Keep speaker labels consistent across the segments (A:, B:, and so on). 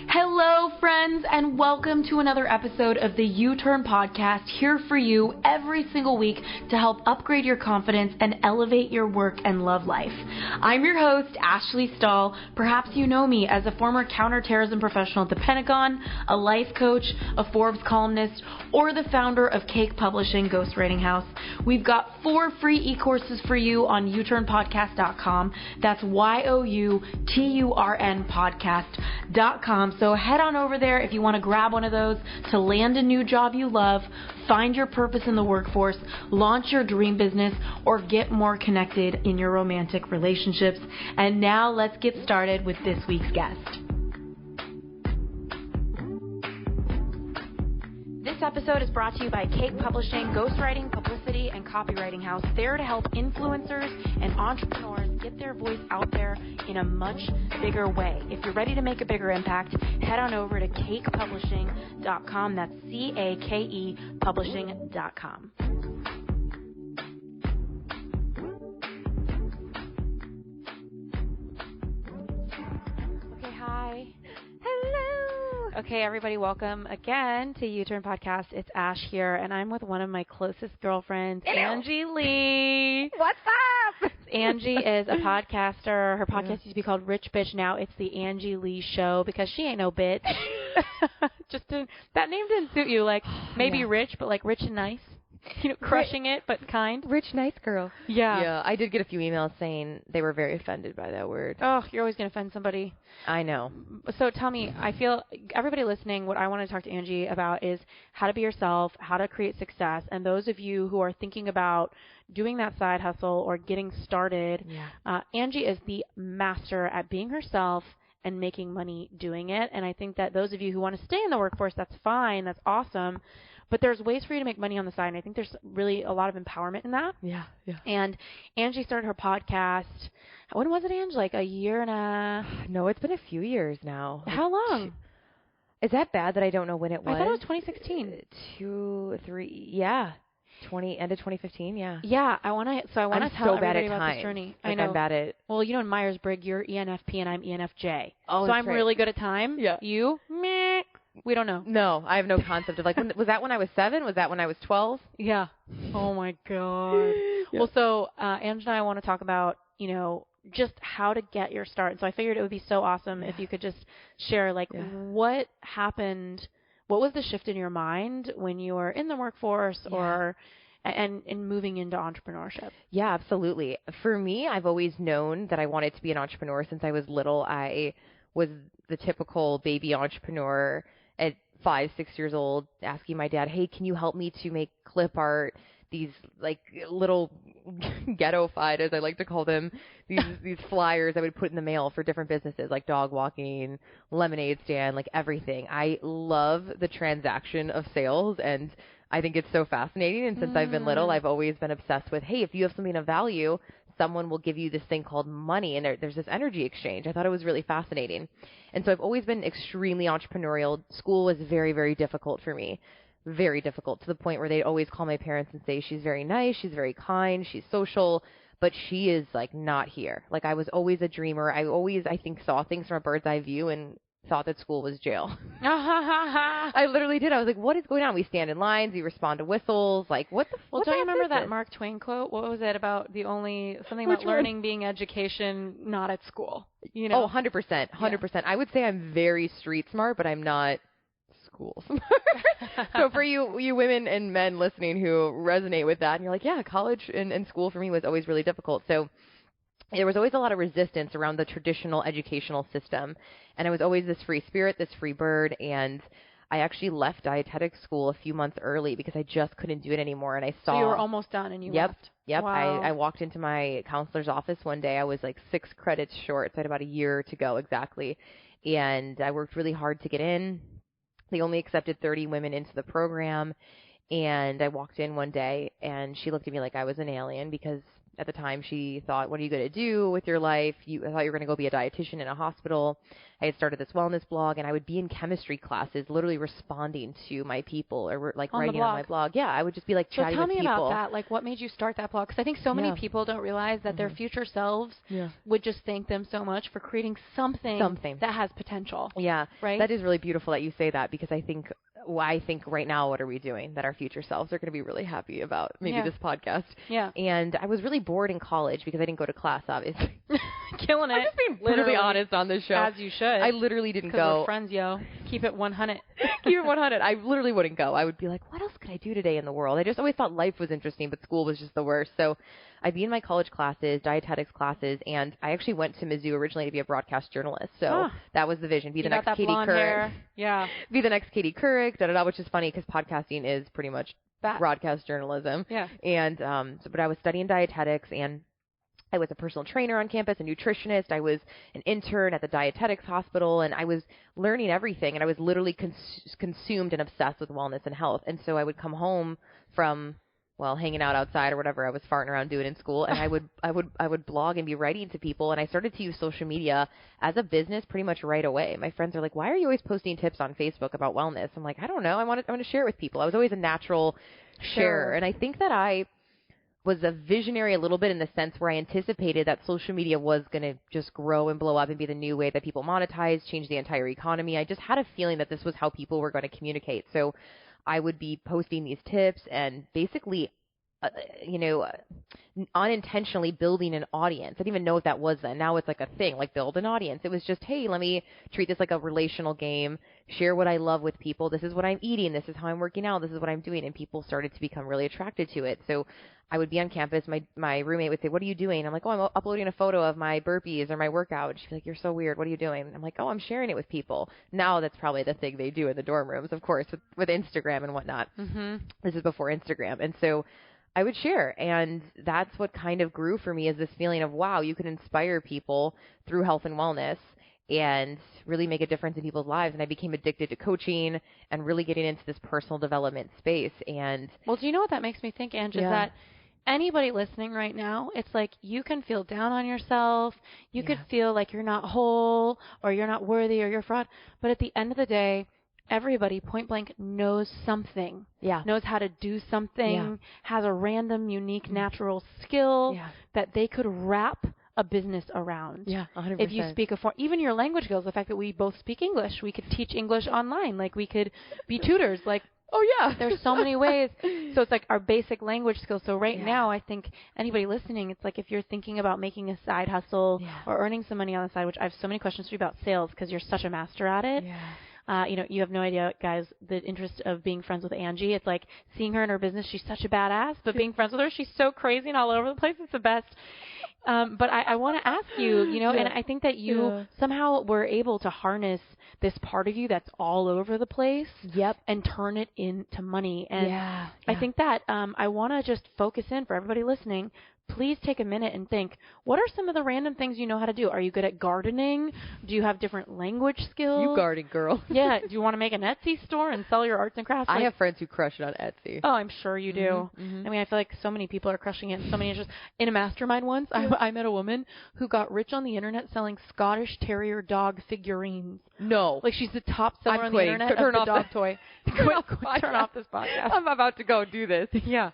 A: Hello, friends, and welcome to another episode of the U-Turn Podcast, here for you every single week to help upgrade your confidence and elevate your work and love life. I'm your host, Ashley Stahl. Perhaps you know me as a former counterterrorism professional at the Pentagon, a life coach, a Forbes columnist, or the founder of Cake Publishing Ghostwriting House. We've got 4 free e-courses for you on uturnpodcast.com. That's YOUTURN podcast.com. So head on over there if you want to grab one of those to land a new job you love, find your purpose in the workforce, launch your dream business, or get more connected in your romantic relationships. And now let's get started with this week's guest. This episode is brought to you by Cake Publishing, Ghostwriting, Publicity, and Copywriting House. There to help influencers and entrepreneurs get their voice out there in a much bigger way. If you're ready to make a bigger impact, head on over to cakepublishing.com. That's CAKE publishing.com. Okay, hi. Hello. Okay, everybody, welcome again to U-Turn Podcast. It's Ash here, and I'm with one of my closest girlfriends,
B: Hello.
A: Angie Lee.
B: What's up?
A: Angie is a podcaster. Her podcast used to be called Rich Bitch. Now it's the Angie Lee Show because she ain't no bitch. That name didn't suit you. Like, maybe rich, but like rich and nice. You know, crushing it, but kind.
B: Rich, nice girl.
A: Yeah.
B: I did get a few emails saying they were very offended by that word.
A: Oh, you're always going to offend somebody.
B: I know.
A: So tell me, I feel everybody listening, what I want to talk to Angie about is how to be yourself, how to create success. And those of you who are thinking about doing that side hustle or getting started, Angie is the master at being herself and making money doing it. And I think that those of you who want to stay in the workforce, that's fine. That's awesome. But there's ways for you to make money on the side, and I think there's really a lot of empowerment in that.
B: Yeah.
A: And Angie started her podcast. When was it, Angie? Like a year and a...
B: No, it's been a few years now.
A: How long?
B: Is that bad that I don't know when it was?
A: I thought it was 2016.
B: 2, 3, end of 2015, yeah.
A: Yeah, I want to tell
B: so bad
A: everybody
B: at
A: about
B: times.
A: this journey.
B: Like,
A: I know.
B: I'm bad at...
A: Well, you know in Myers-Briggs, you're ENFP and I'm ENFJ.
B: Oh,
A: so I'm
B: right.
A: really good at time.
B: Yeah.
A: You? Meh. We don't know.
B: No, I have no concept of, like, was that when I was 7? Was that when I was 12?
A: Yeah. Oh, my God. Yeah. Well, so Angie and I want to talk about, just how to get your start. So I figured it would be so awesome if you could just share, what happened, what was the shift in your mind when you were in the workforce or and moving into entrepreneurship? Yeah,
B: absolutely. For me, I've always known that I wanted to be an entrepreneur since I was little. I was the typical baby entrepreneur at 5, 6 years old, asking my dad, hey, can you help me to make clip art? These like little ghetto-fied, as I like to call them, these flyers I would put in the mail for different businesses like dog walking, lemonade stand, like everything. I love the transaction of sales, and I think it's so fascinating. And since I've been little, I've always been obsessed with, hey, if you have something of value, someone will give you this thing called money, and there's this energy exchange. I thought it was really fascinating. And so I've always been extremely entrepreneurial. School was very, very difficult for me. Very difficult, to the point where they'd always call my parents and say, she's very nice, she's very kind, she's social, but she is, like, not here. Like, I was always a dreamer. I think, saw things from a bird's eye view and thought that school was jail. I literally did. I was like, what is going on? We stand in lines, we respond to whistles, like, what the fuck?
A: Well, don't you remember that Mark Twain quote? What was it about something about learning being education, not at school?
B: Oh, 100%. 100%. Yeah. I would say I'm very street smart, but I'm not school smart. So for you women and men listening who resonate with that, and you're like, yeah, college and school for me was always really difficult. So there was always a lot of resistance around the traditional educational system. And I was always this free spirit, this free bird. And I actually left dietetics school a few months early because I just couldn't do it anymore. And I saw...
A: So you were almost done and you left?
B: Yep.
A: Wow.
B: I walked into my counselor's office one day. I was like 6 credits short. So I had about a year to go exactly. And I worked really hard to get in. They only accepted 30 women into the program. And I walked in one day and she looked at me like I was an alien because at the time, she thought, what are you going to do with your life? I thought you were going to go be a dietitian in a hospital. I had started this wellness blog, and I would be in chemistry classes, literally responding to my people or like writing on my blog. Yeah, I would just be like chatting with people.
A: So tell me about that. Like, what made you start that blog? Because I think so many people don't realize that their future selves would just thank them so much for creating something that has potential.
B: Yeah,
A: right.
B: That is really beautiful that you say that, because I think right now, what are we doing that our future selves are going to be really happy about? Maybe this podcast.
A: Yeah.
B: And I was really bored in college because I didn't go to class, obviously.
A: Killing it.
B: I'm just being brutally honest on this show.
A: As you should.
B: I literally didn't go.
A: Because we're friends, yo. Keep it 100.
B: Keep it 100. I literally wouldn't go. I would be like, what else could I do today in the world? I just always thought life was interesting, but school was just the worst. So I'd be in my college classes, dietetics classes, and I actually went to Mizzou originally to be a broadcast journalist. So that was the vision. Be the next Katie Couric.
A: Yeah.
B: Be the next Katie Couric, which is funny because podcasting is pretty much broadcast journalism.
A: Yeah.
B: And, but I was studying dietetics, and I was a personal trainer on campus, a nutritionist. I was an intern at the dietetics hospital, and I was learning everything, and I was literally consumed and obsessed with wellness and health. And so I would come home from, hanging out outside or whatever I was farting around doing in school, and I would blog and be writing to people, and I started to use social media as a business pretty much right away. My friends are like, why are you always posting tips on Facebook about wellness? I'm like, I don't know. I want to share it with people. I was always a natural sharer, and I think that I was a visionary a little bit in the sense where I anticipated that social media was going to just grow and blow up and be the new way that people monetize, change the entire economy. I just had a feeling that this was how people were going to communicate. So I would be posting these tips and basically, unintentionally building an audience. I didn't even know what that was then. Now it's like a thing, like build an audience. It was just, hey, let me treat this like a relational game, share what I love with people. This is what I'm eating. This is how I'm working out. This is what I'm doing. And people started to become really attracted to it. So I would be on campus. My roommate would say, what are you doing? I'm like, oh, I'm uploading a photo of my burpees or my workout. She'd be like, you're so weird. What are you doing? I'm like, oh, I'm sharing it with people. Now that's probably the thing they do in the dorm rooms, of course, with Instagram and whatnot.
A: Mm-hmm.
B: This is before Instagram. And so I would share, and that's what kind of grew for me, is this feeling of, wow, you can inspire people through health and wellness and really make a difference in people's lives. And I became addicted to coaching and really getting into this personal development space. And
A: well, do you know what that makes me think, Angie, is that anybody listening right now, it's like you can feel down on yourself. You could feel like you're not whole or you're not worthy or you're a fraud. But at the end of the day, everybody point blank knows something, knows how to do something, has a random, unique, natural skill that they could wrap a business around.
B: Yeah, 100%.
A: If you speak a form, even your language skills, the fact that we both speak English, we could teach English online, like we could be tutors, like,
B: oh yeah,
A: there's so many ways. So it's like our basic language skills. So right now, I think anybody listening, it's like if you're thinking about making a side hustle or earning some money on the side, which I have so many questions for you about sales because you're such a master at it. Yeah. You have no idea, guys, the interest of being friends with Angie. It's like seeing her in her business. She's such a badass, but being friends with her, she's so crazy and all over the place. It's the best. But I want to ask you, and I think that you somehow were able to harness this part of you that's all over the place and turn it into money. And I think that I want to just focus in for everybody listening. Please take a minute and think, what are some of the random things you know how to do? Are you good at gardening? Do you have different language skills?
B: You garden girl.
A: Yeah. Do you want to make an Etsy store and sell your arts and crafts?
B: I have friends who crush it on Etsy.
A: Oh, I'm sure you do. I mean, I feel like so many people are crushing it in so many interests. In a mastermind once, I met a woman who got rich on the internet selling Scottish Terrier dog figurines.
B: No.
A: Like, she's the top seller on the internet of the dog toy. Turn off this podcast.
B: I'm about to go do this.
A: Yeah.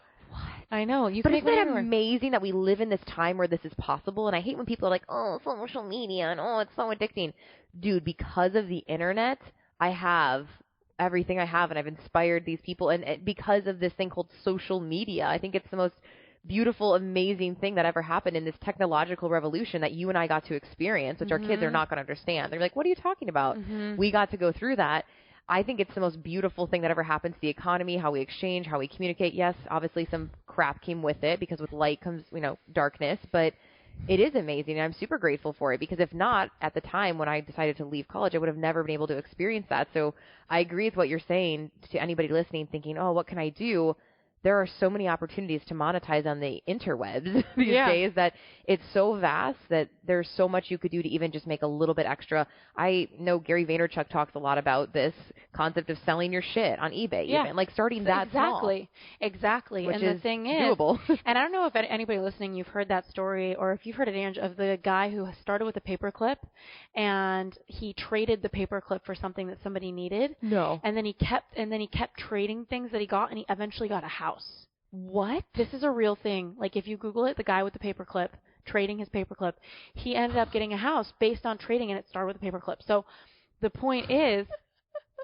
A: I know.
B: But isn't it amazing that we live in this time where this is possible? And I hate when people are like, oh, social media, and oh, it's so addicting. Dude, because of the internet, I have everything I have, and I've inspired these people. And because of this thing called social media, I think it's the most beautiful, amazing thing that ever happened in this technological revolution that you and I got to experience, which our kids are not going to understand. They're like, what are you talking about? We got to go through that. I think it's the most beautiful thing that ever happened to the economy, how we exchange, how we communicate. Yes, obviously some crap came with it because with light comes, darkness, but it is amazing, and I'm super grateful for it because if not, at the time when I decided to leave college, I would have never been able to experience that. So I agree with what you're saying to anybody listening thinking, oh, what can I do? there are so many opportunities to monetize on the interwebs these days that it's so vast that there's so much you could do to even just make a little bit extra. I know Gary Vaynerchuk talks a lot about this concept of selling your shit on eBay, even like starting that small.
A: Exactly.
B: Which
A: and
B: is
A: the thing is,
B: doable.
A: And I don't know if anybody listening, you've heard that story, or if you've heard it, Angie, of the guy who started with a paperclip and he traded the paperclip for something that somebody needed.
B: No.
A: And then he kept trading things that he got, and he eventually got a house.
B: What?
A: This is a real thing. Like, if you Google it, the guy with the paperclip, trading his paperclip, he ended up getting a house based on trading, and it started with a paperclip. So the point is,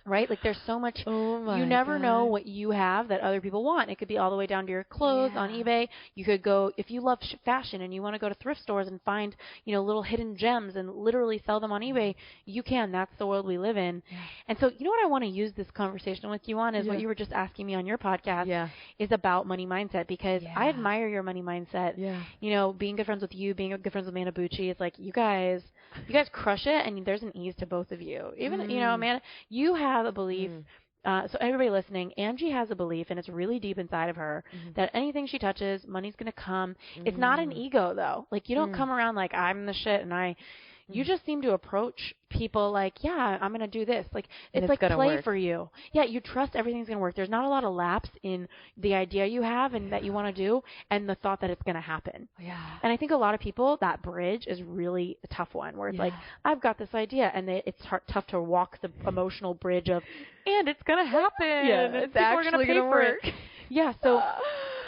A: right? Like, there's so much. You never know what you have that other people want. It could be all the way down to your clothes on eBay. You could go, if you love fashion and you want to go to thrift stores and find, little hidden gems and literally sell them on eBay, you can. That's the world we live in. Yeah. And so, what I want to use this conversation with you on is what you were just asking me on your podcast is about money mindset, because I admire your money mindset. Yeah. Being good friends with you, being good friends with Amanda Bucci, it's like you guys crush it, and there's an ease to both of you. Even, Amanda, you have a belief. So everybody listening, Angie has a belief, and it's really deep inside of her, that anything she touches, money's going to come. It's not an ego, though. Like, you don't come around like, I'm the shit, and you just seem to approach people like, yeah, I'm going to do this. Like, it's like play for you. Yeah, you trust everything's going to work. There's not a lot of lapse in the idea you have and that you want to do and the thought that it's going to happen. Yeah. And I think a lot of people, that bridge is really a tough one, where it's like, I've got this idea, and it's tough to walk the emotional bridge of, and it's going to happen. Yeah,
B: it's actually going to work.
A: Yeah, so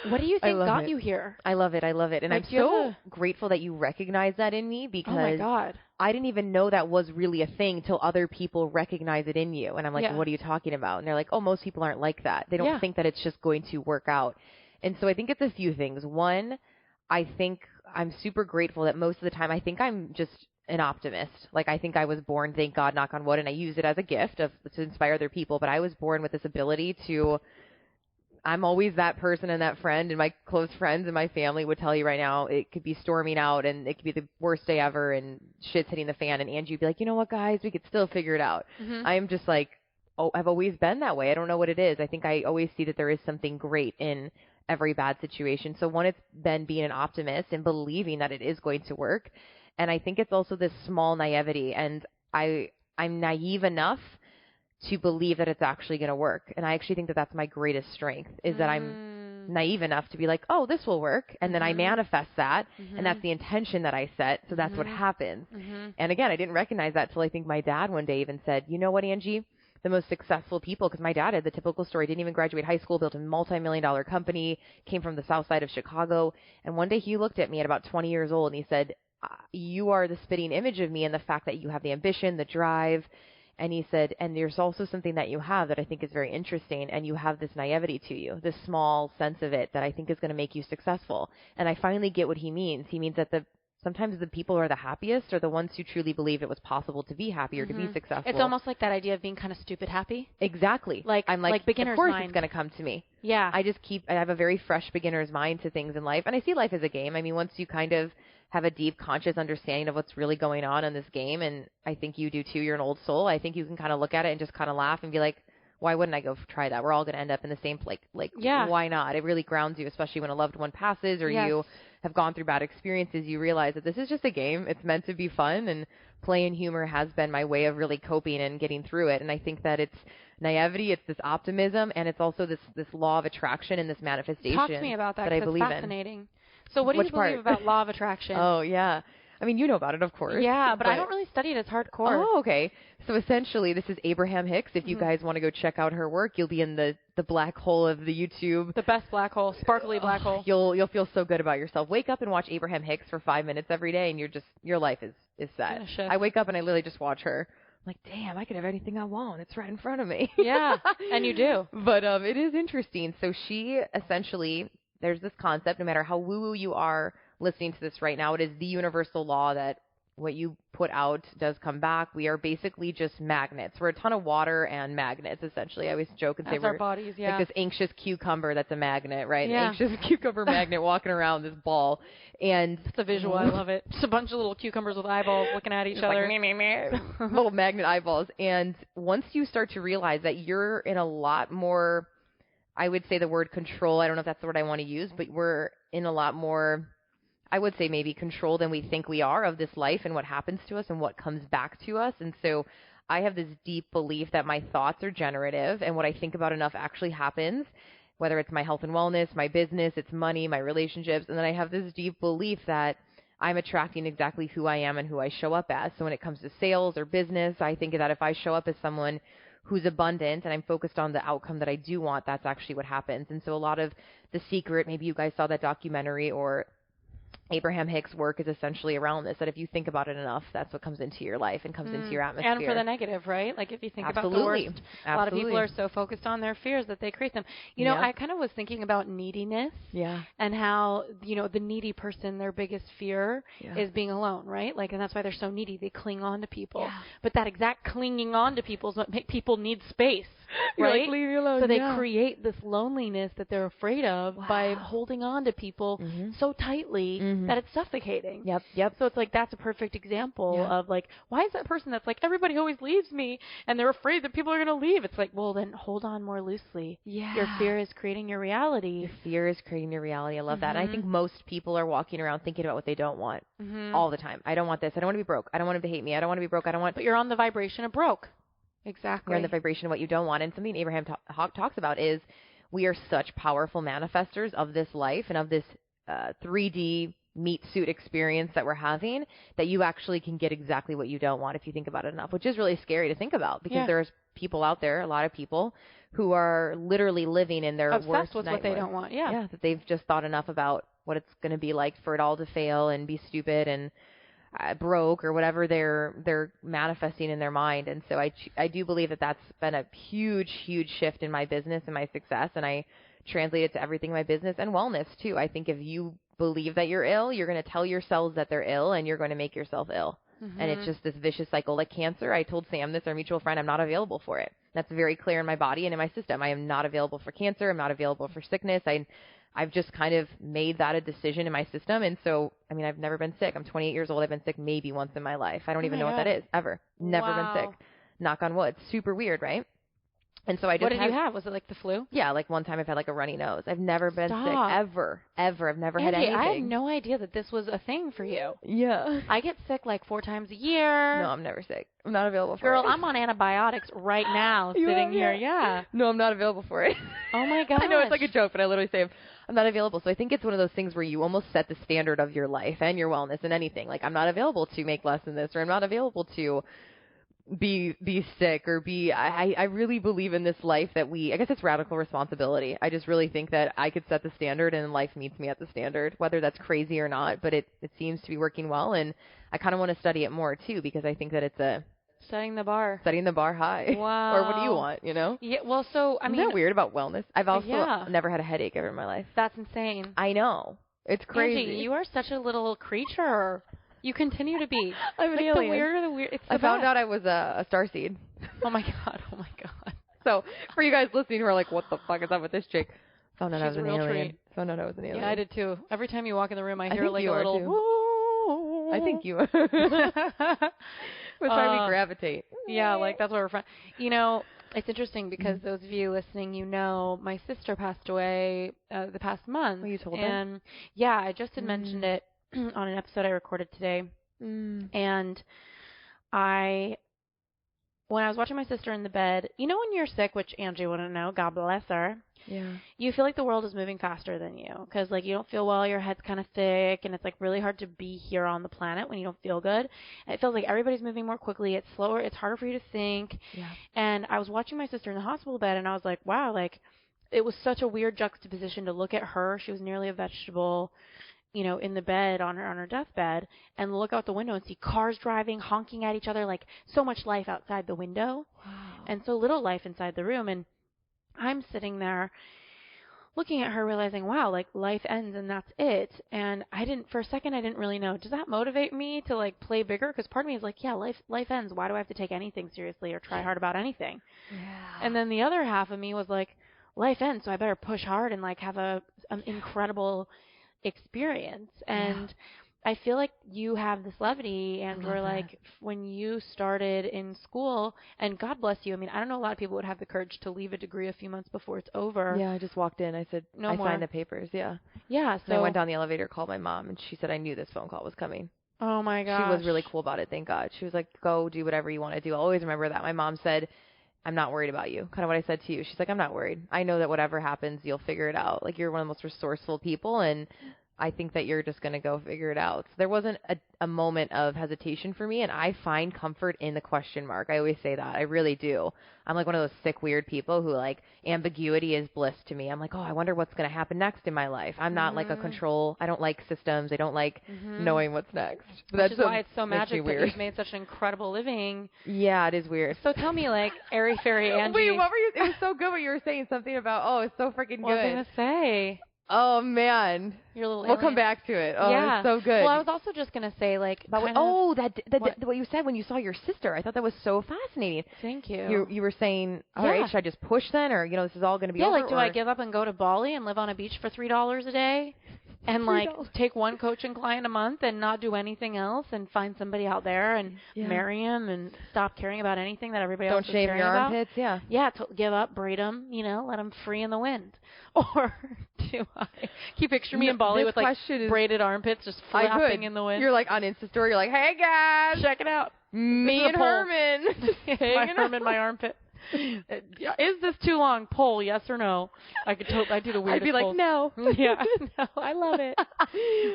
A: what do you think got you here?
B: I love it. And I'm so grateful that you recognize that in me, because
A: oh my God.
B: I didn't even know that was really a thing till other people recognize it in you. And I'm like, what are you talking about? And they're like, oh, most people aren't like that. They don't think that it's just going to work out. And so I think it's a few things. One, I think I'm super grateful that most of the time I think I'm just an optimist. Like, I think I was born, thank God, knock on wood, and I use it as a gift to inspire other people. But I was born with this ability to, I'm always that person and that friend, and my close friends and my family would tell you right now, it could be storming out and it could be the worst day ever and shit's hitting the fan, and Angie would be like, you know what, guys, we could still figure it out. I'm just like, I've always been that way. I don't know what it is. I think I always see that there is something great in every bad situation. So one, it's been being an optimist and believing that it is going to work. And I think it's also this small naivety, and I'm naive enough to believe that it's actually going to work. And I actually think that that's my greatest strength, is that I'm naive enough to be like, oh, this will work. And then I manifest that. And that's the intention that I set. So that's what happens. And again, I didn't recognize that till I think my dad one day even said, you know what, Angie, the most successful people, because my dad had the typical story, didn't even graduate high school, built a multi-million-dollar company, came from the south side of Chicago. And one day he looked at me at about 20 years old and he said, you are the spitting image of me, and the fact that you have the ambition, the drive. And he said, and there's also something that you have that I think is very interesting, and you have this naivety to you, this small sense of it that I think is going to make you successful. And I finally get what he means. He means that sometimes the people who are the happiest are the ones who truly believe it was possible to be happy or to be successful.
A: It's almost like that idea of being kind of stupid happy.
B: Exactly. I'm like
A: beginner's
B: of course
A: mind.
B: It's going to come to me.
A: Yeah.
B: I have a very fresh beginner's mind to things in life, and I see life as a game. I mean, once you kind of have a deep, conscious understanding of what's really going on in this game, and I think you do too, you're an old soul, I think you can kind of look at it and just kind of laugh and be like, why wouldn't I go try that? We're all going to end up in the same place. Like, why not? It really grounds you, especially when a loved one passes or you have gone through bad experiences. You realize that this is just a game. It's meant to be fun, and play and humor has been my way of really coping and getting through it. And I think that it's naivety, it's this optimism, and it's also this law of attraction and this manifestation.
A: Talk to me about that,
B: I believe
A: it's fascinating. So what do you believe about law of attraction?
B: Oh, yeah. I mean, you know about it, of course.
A: Yeah, but I don't really study it as hardcore.
B: Oh, okay. So essentially, this is Abraham Hicks. If you guys want to go check out her work, you'll be in the black hole of the YouTube.
A: The best black hole, sparkly black hole.
B: You'll feel so good about yourself. Wake up and watch Abraham Hicks for 5 minutes every day, and your life is set. I wake up and I literally just watch her. I'm like, damn, I could have anything I want. It's right in front of me.
A: Yeah, and you do.
B: But it is interesting. So she essentially, there's this concept, no matter how woo-woo you are listening to this right now, it is the universal law that what you put out does come back. We are basically just magnets. We're a ton of water and magnets, essentially. I always joke and say we're
A: our bodies,
B: like this anxious cucumber that's a magnet, right?
A: Yeah.
B: An anxious cucumber magnet walking around this ball. And
A: it's a visual. I love it. Just a bunch of little cucumbers with eyeballs looking at each other.
B: Like, meh, meh, meh. Little magnet eyeballs. And once you start to realize that you're in a lot more I would say the word control. I don't know if that's the word I want to use, but we're in a lot more, I would say maybe control than we think we are of this life and what happens to us and what comes back to us. And so I have this deep belief that my thoughts are generative and what I think about enough actually happens, whether it's my health and wellness, my business, it's money, my relationships. And then I have this deep belief that I'm attracting exactly who I am and who I show up as. So when it comes to sales or business, I think that if I show up as someone who's abundant and I'm focused on the outcome that I do want, that's actually what happens. And so a lot of The Secret, maybe you guys saw that documentary, or Abraham Hicks' work is essentially around this, that if you think about it enough, that's what comes into your life and comes into your atmosphere.
A: And for the negative, right? Like if you think about the worst, a lot of people are so focused on their fears that they create them. You know, I kind of was thinking about neediness and how, you know, the needy person, their biggest fear is being alone, right? Like, and that's why they're so needy. They cling on to people. Yeah. But that exact clinging on to people is what makes people need space. Right?
B: Like, leave me alone.
A: So they create this loneliness that they're afraid of by holding on to people so tightly that it's suffocating.
B: Yep.
A: So it's like, that's a perfect example of like, why is that person that's like, everybody always leaves me and they're afraid that people are going to leave? It's like, well, then hold on more loosely. Yeah. Your fear is creating your reality.
B: Your fear is creating your reality. I love that. And I think most people are walking around thinking about what they don't want all the time. I don't want this. I don't want to be broke. I don't want him to hate me. I don't want to be broke. I don't want.
A: But you're on the vibration of broke. Exactly.
B: You're on the vibration of what you don't want. And something Abraham talks about is we are such powerful manifestors of this life and of this 3D meat suit experience that we're having, that you actually can get exactly what you don't want if you think about it enough, which is really scary to think about, because there's people out there, a lot of people, who are literally living in their
A: obsessed
B: worst
A: with
B: nightmare.
A: What they don't want. Yeah,
B: that they've just thought enough about what it's going to be like for it all to fail and be stupid and broke or whatever they're manifesting in their mind. And so I do believe that that's been a huge shift in my business and my success, and I translate it to everything in my business and wellness too. I think if you believe that you're ill, you're going to tell your cells that they're ill, and you're going to make yourself ill. And it's just this vicious cycle. Like cancer, I told Sam this, our mutual friend, I'm not available for it. That's very clear in my body and in my system. I am not available for cancer. I'm not available for sickness. I've just kind of made that a decision in my system. And so, I mean, I've never been sick. I'm 28 years old. I've been sick maybe once in my life. I don't even know what that is, ever. Never been sick. Knock on wood. Super weird, right? And so I just
A: What did you have? Was it like the flu?
B: Yeah, like one time I've had like a runny nose. I've never been sick, ever. I've never had anything.
A: I had no idea that this was a thing for you.
B: Yeah.
A: I get sick like 4 times a year.
B: No, I'm never sick. I'm not available for it.
A: Girl, I'm on antibiotics right now, sitting here. Yeah.
B: No, I'm not available for it.
A: Oh my gosh.
B: I know it's like a joke, but I literally say I'm not available. So I think it's one of those things where you almost set the standard of your life and your wellness and anything. Like, I'm not available to make less than this, or I'm not available to be sick or be, I really believe in this life that I guess it's radical responsibility. I just really think that I could set the standard and life meets me at the standard, whether that's crazy or not, but it seems to be working well. And I kind of want to study it more too, because I think that it's
A: setting the bar
B: high.
A: Wow.
B: Or what do you want, you know?
A: Yeah, well, so, I mean.
B: Isn't that weird about wellness? I've also never had a headache ever in my life.
A: That's insane.
B: I know. It's crazy.
A: Angie, you are such a little creature. You continue to be.
B: I'm an alien.
A: The weird. It's the
B: I
A: best.
B: found out I was a starseed.
A: Oh my god.
B: So for you guys listening who are like, what the fuck is up with this chick? Found out I was an alien.
A: Treat.
B: Found out I was an alien.
A: Yeah, I did too. Every time you walk in the room, I hear like a little.
B: Too. I think you are. That's why we gravitate.
A: Yeah, like that's why we're friends. You know, it's interesting because those of you listening, you know, my sister passed away the past month.
B: Oh, you told her?
A: And yeah, I just had mentioned it on an episode I recorded today. And when I was watching my sister in the bed, you know when you're sick, which Angie wouldn't know, God bless her.
B: Yeah.
A: You feel like the world is moving faster than you because, like, you don't feel well, your head's kind of thick, and it's, like, really hard to be here on the planet when you don't feel good. And it feels like everybody's moving more quickly. It's slower. It's harder for you to think.
B: Yeah.
A: And I was watching my sister in the hospital bed, and I was like, wow, like, it was such a weird juxtaposition to look at her. She was nearly a vegetable, you know, in the bed on her deathbed, and look out the window and see cars driving, honking at each other, like so much life outside the window, and so little life inside the room. And I'm sitting there looking at her, realizing, wow, like life ends and that's it. And for a second, I didn't really know, does that motivate me to like play bigger? Because part of me is like, yeah, life ends. Why do I have to take anything seriously or try hard about anything? Yeah. And then the other half of me was like, life ends, so I better push hard and like have an incredible experience. And I feel like you have this levity, and we're
B: that.
A: like, when you started in school, and God bless you. I mean, I don't know a lot of people would have the courage to leave a degree a few months before it's over.
B: Yeah, I just walked in. I said,
A: No
B: I
A: more.
B: signed the papers. Yeah.
A: Yeah.
B: And
A: So
B: I went down the elevator, called my mom, and she said I knew this phone call was coming.
A: Oh my gosh.
B: She was really cool about it, thank God. She was like, go do whatever you want to do. I'll always remember that. My mom said, I'm not worried about you. Kind of what I said to you. She's like, I'm not worried. I know that whatever happens, you'll figure it out. Like, you're one of the most resourceful people, and I think that you're just going to go figure it out. So there wasn't a moment of hesitation for me, and I find comfort in the question mark. I always say that. I really do. I'm like one of those sick, weird people who, like, ambiguity is bliss to me. I'm like, oh, I wonder what's going to happen next in my life. I'm not like a control. I don't like systems. I don't like knowing what's next.
A: Which is why it's so magic that you've made such an incredible living.
B: Yeah, it is weird.
A: So tell me, like, airy fairy Angie.
B: Wait, what were you? It was so good what you were saying. Something about, oh, it's so freaking good.
A: What was I going to say?
B: Oh, man.
A: Your little
B: We'll come back to it. Oh,
A: yeah.
B: It's so good.
A: Well, I was also just going to say, like,
B: what you said when you saw your sister. I thought that was so fascinating.
A: Thank you.
B: You were saying, all right, should I just push then? Or, this is all going to be over?
A: Yeah, like, do I give up and go to Bali and live on a beach for $3 a day? And, like, take one coaching client a month and not do anything else and find somebody out there and marry him and stop caring about anything that everybody else is caring about?
B: Don't shave your armpits, yeah.
A: Yeah, give up, braid them, let them free in the wind. Or do I keep picturing me in Bali with, like, braided armpits just flapping in the wind?
B: You're, like, on Insta story. You're like, hey, guys.
A: Check it out.
B: Me and Herman.
A: My Herman, my armpit. Is this too long? Poll, yes or no? I do the weirdest
B: I'd be like,
A: polls.
B: no.
A: Yeah, no, I love it.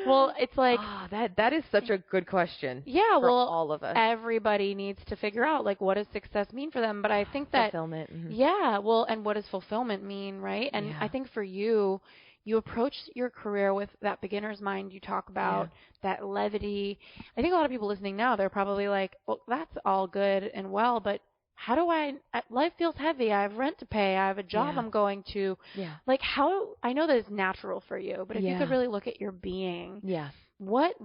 A: Well, it's like
B: that is such a good question.
A: Yeah,
B: for all of us.
A: Everybody needs to figure out, like, what does success mean for them. But I think that
B: fulfillment. Mm-hmm.
A: Yeah, well, and what does fulfillment mean, right? And I think for you approach your career with that beginner's mind you talk about, that levity. I think a lot of people listening now, they're probably like, well, that's all good and well, but how do life feels heavy. I have rent to pay. I have a job I'm going to. Yeah. Like, I know that it's natural for you, but if you could really look at your being, what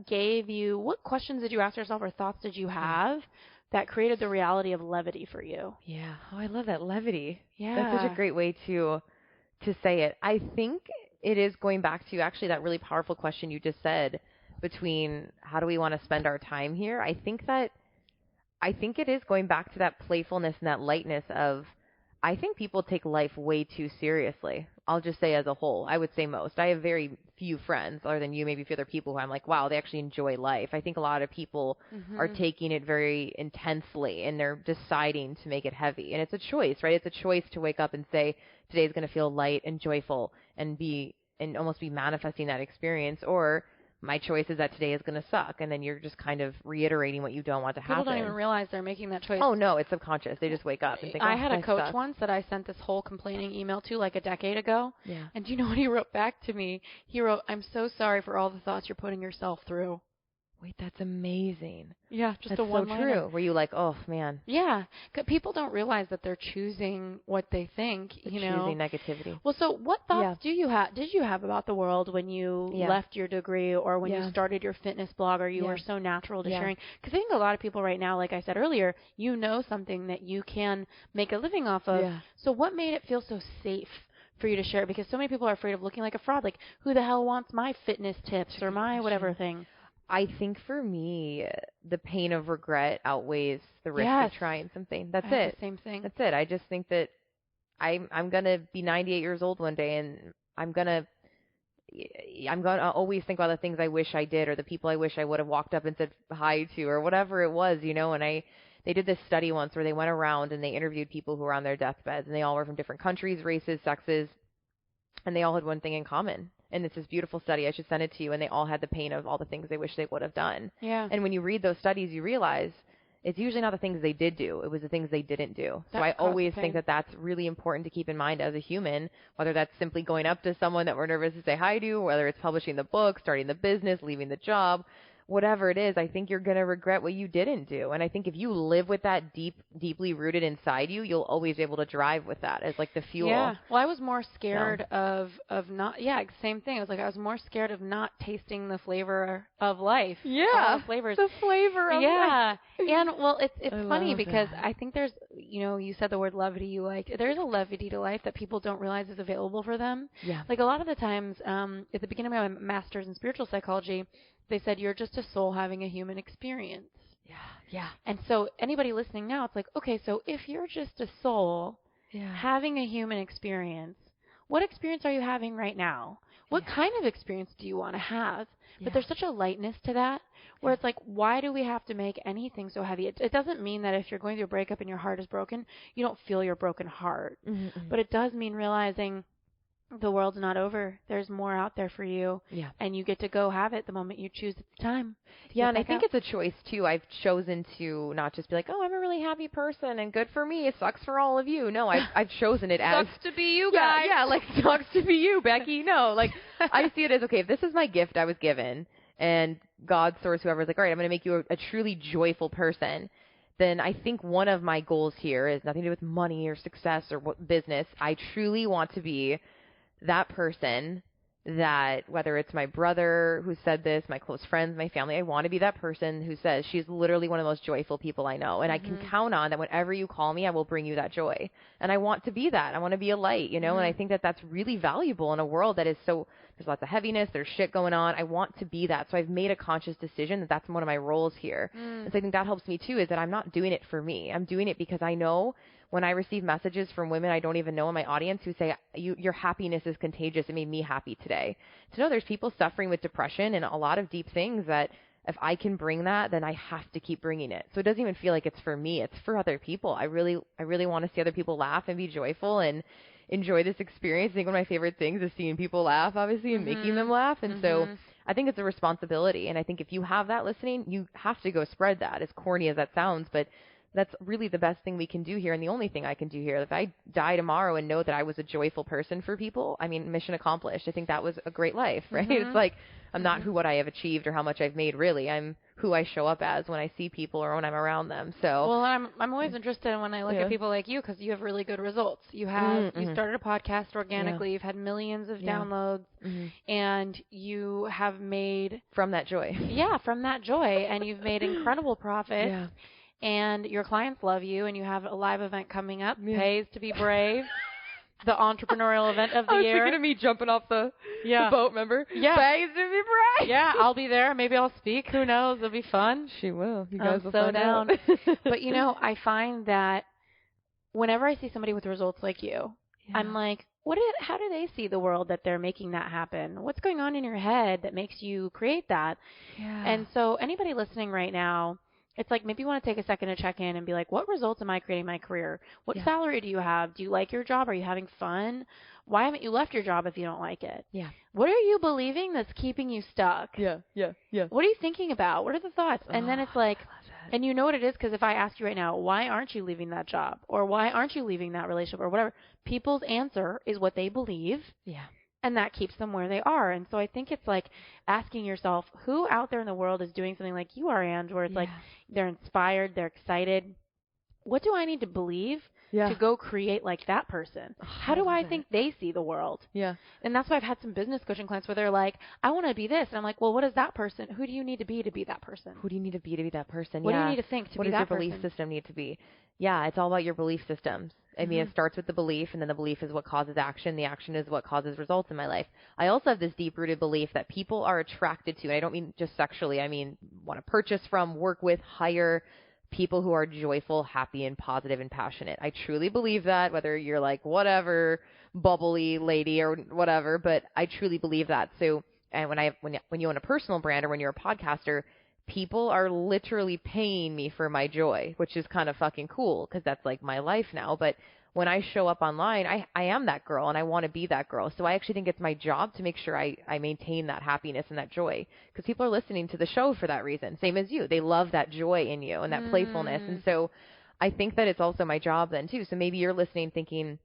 A: questions did you ask yourself or thoughts did you have that created the reality of levity for you?
B: Yeah. Oh, I love that, levity.
A: Yeah.
B: That's such a great way to say it. I think it is going back to actually that really powerful question you just said between how do we want to spend our time here. I think it is going back to that playfulness and that lightness of, I think people take life way too seriously. I'll just say as a whole. I would say most. I have very few friends, other than you, maybe a few other people who I'm like, wow, they actually enjoy life. I think a lot of people are taking it very intensely, and they're deciding to make it heavy. And it's a choice, right? It's a choice to wake up and say, today's going to feel light and joyful and almost be manifesting that experience, or my choice is that today is going to suck, and then you're just kind of reiterating what you don't want to happen.
A: People don't even realize they're making that choice.
B: Oh, no, it's subconscious. They just wake up and think,
A: I had a coach once that I sent this whole complaining email to like a decade ago.
B: Yeah.
A: And do you know what he wrote back to me? He wrote, I'm so sorry for all the thoughts you're putting yourself through.
B: Wait, that's amazing.
A: Yeah, just
B: that's
A: a one-liner.
B: so true. Were you like, oh, man.
A: Yeah. 'Cause people don't realize that they're choosing what they think,
B: choosing negativity.
A: Well, so what thoughts did you have about the world when you left your degree, or when you started your fitness blog, or you were so natural to sharing? Because I think a lot of people right now, like I said earlier, something that you can make a living off of. Yeah. So what made it feel so safe for you to share? Because so many people are afraid of looking like a fraud. Like, who the hell wants my fitness tips or my whatever thing?
B: I think for me, the pain of regret outweighs the risk of trying something. That's it.
A: The same thing.
B: That's it. I just think that I'm gonna be 98 years old one day, and I'm gonna always think about the things I wish I did, or the people I wish I would have walked up and said hi to, or whatever it was, And they did this study once where they went around and they interviewed people who were on their deathbeds, and they all were from different countries, races, sexes, and they all had one thing in common. And it's this beautiful study. I should send it to you. And they all had the pain of all the things they wish they would have done. Yeah. And when you read those studies, you realize it's usually not the things they did do. It was the things they didn't do. So I always think that that's really important to keep in mind as a human, whether that's simply going up to someone that we're nervous to say hi to, whether it's publishing the book, starting the business, leaving the job, whatever it is. I think you're going to regret what you didn't do. And I think if you live with that deeply rooted inside you, you'll always be able to drive with that as like the fuel.
A: Yeah. Well, I was more scared of not, same thing. I was like, I was more scared of not tasting the flavor of life.
B: Yeah.
A: All the flavors.
B: The flavor of life.
A: And well, it's funny because I think there's, you said the word levity, there's a levity to life that people don't realize is available for them.
B: Yeah.
A: Like a lot of the times, at the beginning of my master's in spiritual psychology, They said you're just a soul having a human experience.
B: Yeah. Yeah.
A: And so anybody listening now, it's like, okay, so if you're just a soul having a human experience, what experience are you having right now? What kind of experience do you want to have? But there's such a lightness to that where it's like, why do we have to make anything so heavy? It doesn't mean that if you're going through a breakup and your heart is broken, you don't feel your broken heart.
B: Mm-hmm.
A: But it does mean realizing the world's not over. There's more out there for you.
B: Yeah.
A: And you get to go have it the moment you choose at the time.
B: Yeah, and I think it's a choice, too. I've chosen to not just be like, oh, I'm a really happy person and good for me. It sucks for all of you. No, I've chosen it as...
A: Sucks to be you guys.
B: Yeah, like, sucks to be you, Becky. No, like, I see it as, okay, if this is my gift I was given, and God, source, whoever is like, all right, I'm going to make you a truly joyful person, then I think one of my goals here is nothing to do with money or success or business. I truly want to be that person that, whether it's my brother who said this, my close friends, my family, I want to be that person who says she's literally one of the most joyful people I know. And I can count on that whenever you call me, I will bring you that joy. And I want to be that. I want to be a light, you know, and I think that that's really valuable in a world that is so, there's lots of heaviness, there's shit going on. I want to be that. So I've made a conscious decision that that's one of my roles here. And so I think that helps me too, is that I'm not doing it for me. I'm doing it because I know when I receive messages from women I don't even know in my audience who say, your happiness is contagious. It made me happy today. To know there's people suffering with depression and a lot of deep things that if I can bring that, then I have to keep bringing it. So it doesn't even feel like it's for me. It's for other people. I really want to see other people laugh and be joyful and enjoy this experience. I think one of my favorite things is seeing people laugh, obviously, and making them laugh. And so I think it's a responsibility. And I think if you have that listening, you have to go spread that, as corny as that sounds. But that's really the best thing we can do here and the only thing I can do here. If I die tomorrow and know that I was a joyful person for people, I mean, mission accomplished. I think that was a great life, right? It's like I'm not what I have achieved or how much I've made, really. I'm who I show up as when I see people or when I'm around them. So,
A: well, I'm always interested when I look at people like you because you have really good results. You have you started a podcast organically. You've had millions of downloads, and you have made
B: from that joy.
A: Yeah, from that joy, and you've made incredible profits. Yeah. And your clients love you, and you have a live event coming up, Pays to be Brave, the entrepreneurial event of the year.
B: I was thinking of me jumping off the boat, remember?
A: Yeah.
B: Pays to be Brave.
A: Yeah, I'll be there. Maybe I'll speak. Who knows? It'll be fun.
B: She will. You guys will
A: so
B: find
A: down.
B: out.
A: But, you know, I find that whenever I see somebody with results like you, I'm like, how do they see the world that they're making that happen? What's going on in your head that makes you create that? Yeah. And so anybody listening right now, it's like maybe you want to take a second to check in and be like, what results am I creating in my career? What salary do you have? Do you like your job? Are you having fun? Why haven't you left your job if you don't like it? Yeah. What are you believing that's keeping you stuck? Yeah. What are you thinking about? What are the thoughts? And then it's like, and you know what it is? Because if I ask you right now, why aren't you leaving that job? Or why aren't you leaving that relationship or whatever? People's answer is what they believe. Yeah. And that keeps them where they are. And so I think it's like asking yourself, who out there in the world is doing something like you are, Ange, where it's like they're inspired, they're excited. What do I need to believe to go create like that person? How do I think they see the world? Yeah. And that's why I've had some business coaching clients where they're like, I want to be this. And I'm like, well, what is that person? Who do you need to be that person?
B: Who do you need to be that person?
A: What do you need to think to be that person?
B: What does your belief system need to be? Yeah, it's all about your belief systems. I mean, it starts with the belief, and then the belief is what causes action. The action is what causes results in my life. I also have this deep-rooted belief that people are attracted to, and I don't mean just sexually. I mean, want to purchase from, work with, hire people who are joyful, happy, and positive and passionate. I truly believe that, whether you're like whatever, bubbly lady or whatever, but I truly believe that. So, and when you own a personal brand or when you're a podcaster, people are literally paying me for my joy, which is kind of fucking cool because that's like my life now. But when I show up online, I am that girl and I want to be that girl. So I actually think it's my job to make sure I maintain that happiness and that joy because people are listening to the show for that reason. Same as you. They love that joy in you and that playfulness. And so I think that it's also my job then too. So maybe you're listening thinking,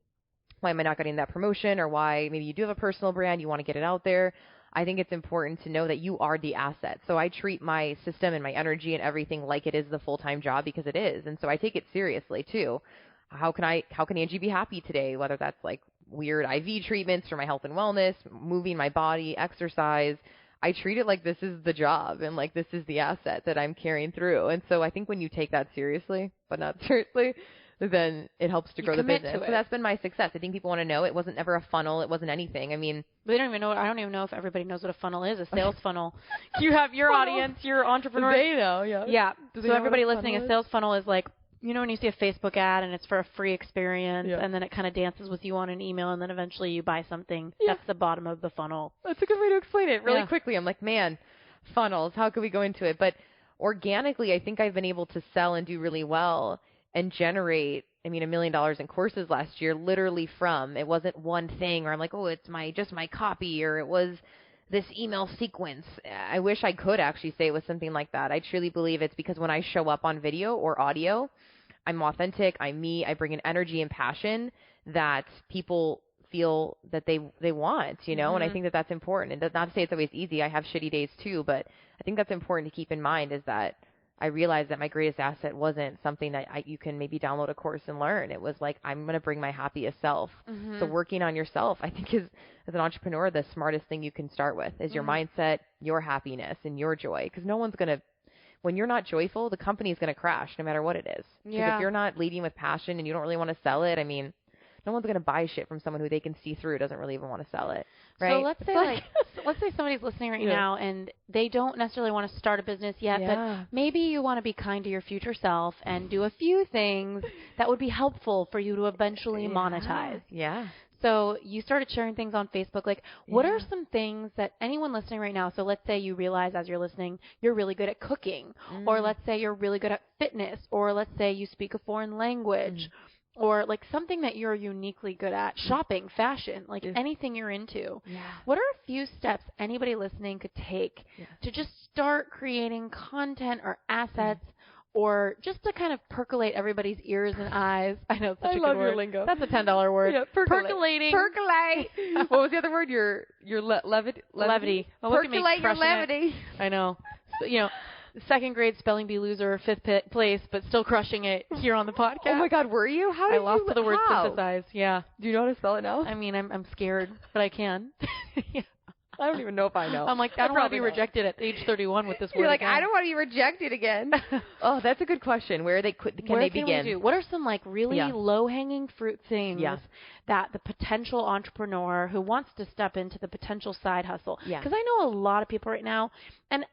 B: why am I not getting that promotion? Or why maybe you do have a personal brand, you want to get it out there. I think it's important to know that you are the asset. So I treat my system and my energy and everything like it is the full-time job because it is. And so I take it seriously too. How can Angie be happy today? Whether that's like weird IV treatments for my health and wellness, moving my body, exercise. I treat it like this is the job and like this is the asset that I'm carrying through. And so I think when you take that seriously, but not seriously, then it helps to grow the
A: commit
B: business.
A: to it.
B: So that's been my success. I think people want to know it wasn't ever a funnel. It wasn't anything. I mean,
A: they don't even know. I don't even know if everybody knows what a funnel is. A sales funnel. You have your audience, your entrepreneurs.
B: They know, yeah.
A: Yeah.
B: Do
A: So
B: they know
A: everybody
B: what a
A: listening,
B: funnel
A: a
B: is?
A: sales funnel is like, you know, when you see a Facebook ad and it's for a free experience,
B: Yeah.
A: and then it kind of dances with you on an email, and then eventually you buy something.
B: Yeah.
A: That's the bottom of the funnel.
B: That's a good way to explain it really
A: Yeah.
B: quickly. I'm like, man, funnels, how can we go into it? But organically, I think I've been able to sell and do really well and generate, $1 million in courses last year, literally from, it wasn't one thing where I'm like, oh, it's just my copy, or it was this email sequence. I wish I could actually say it was something like that. I truly believe it's because when I show up on video or audio, I'm authentic, I'm me, I bring an energy and passion that people feel that they want, and I think that that's important. And not to say it's always easy. I have shitty days too, but I think that's important to keep in mind, is that I realized that my greatest asset wasn't something that you can maybe download a course and learn. It was like, I'm going to bring my happiest self. So working on yourself, I think, is, as an entrepreneur, the smartest thing you can start with is your mindset, your happiness, and your joy. Because no one's going to, when you're not joyful, the company's going to crash no matter what it is. Because if you're not leading with passion and you don't really want to sell it, no one's going to buy shit from someone who they can see through doesn't really even want to sell it. Right?
A: So let's say let's say somebody's listening right now and they don't necessarily want to start a business yet, but maybe you want to be kind to your future self and do a few things that would be helpful for you to eventually monetize.
B: Yeah.
A: So you started sharing things on Facebook. Like, what are some things that anyone listening right now, so let's say you realize as you're listening, you're really good at cooking, or let's say you're really good at fitness, or let's say you speak a foreign language, or like something that you're uniquely good at, shopping, fashion, like anything you're into. Yeah. What are a few steps anybody listening could take to just start creating content or assets, or just to kind of percolate everybody's ears and eyes? I know it's such a good word. I love your lingo. That's a $10 word. Yeah, percolating. Percolate.
B: What was the other word? Your levity.
A: Levity.
B: Well, percolate your levity.
A: I know. So, second grade spelling bee loser, fifth place, but still crushing it here on the podcast.
B: Oh my God, were you? How did
A: I lost to the word synthesize. Yeah.
B: Do you know how to spell it now?
A: I'm scared, but I can.
B: I don't even know if I know.
A: I'm like, I don't want to be rejected at age 31 with this word.
B: You're like,
A: again.
B: I don't want to be rejected again. Oh, that's a good question. Where they can they begin?
A: What are some like really low-hanging fruit things that the potential entrepreneur who wants to step into the potential side hustle? Because I know a lot of people right now, and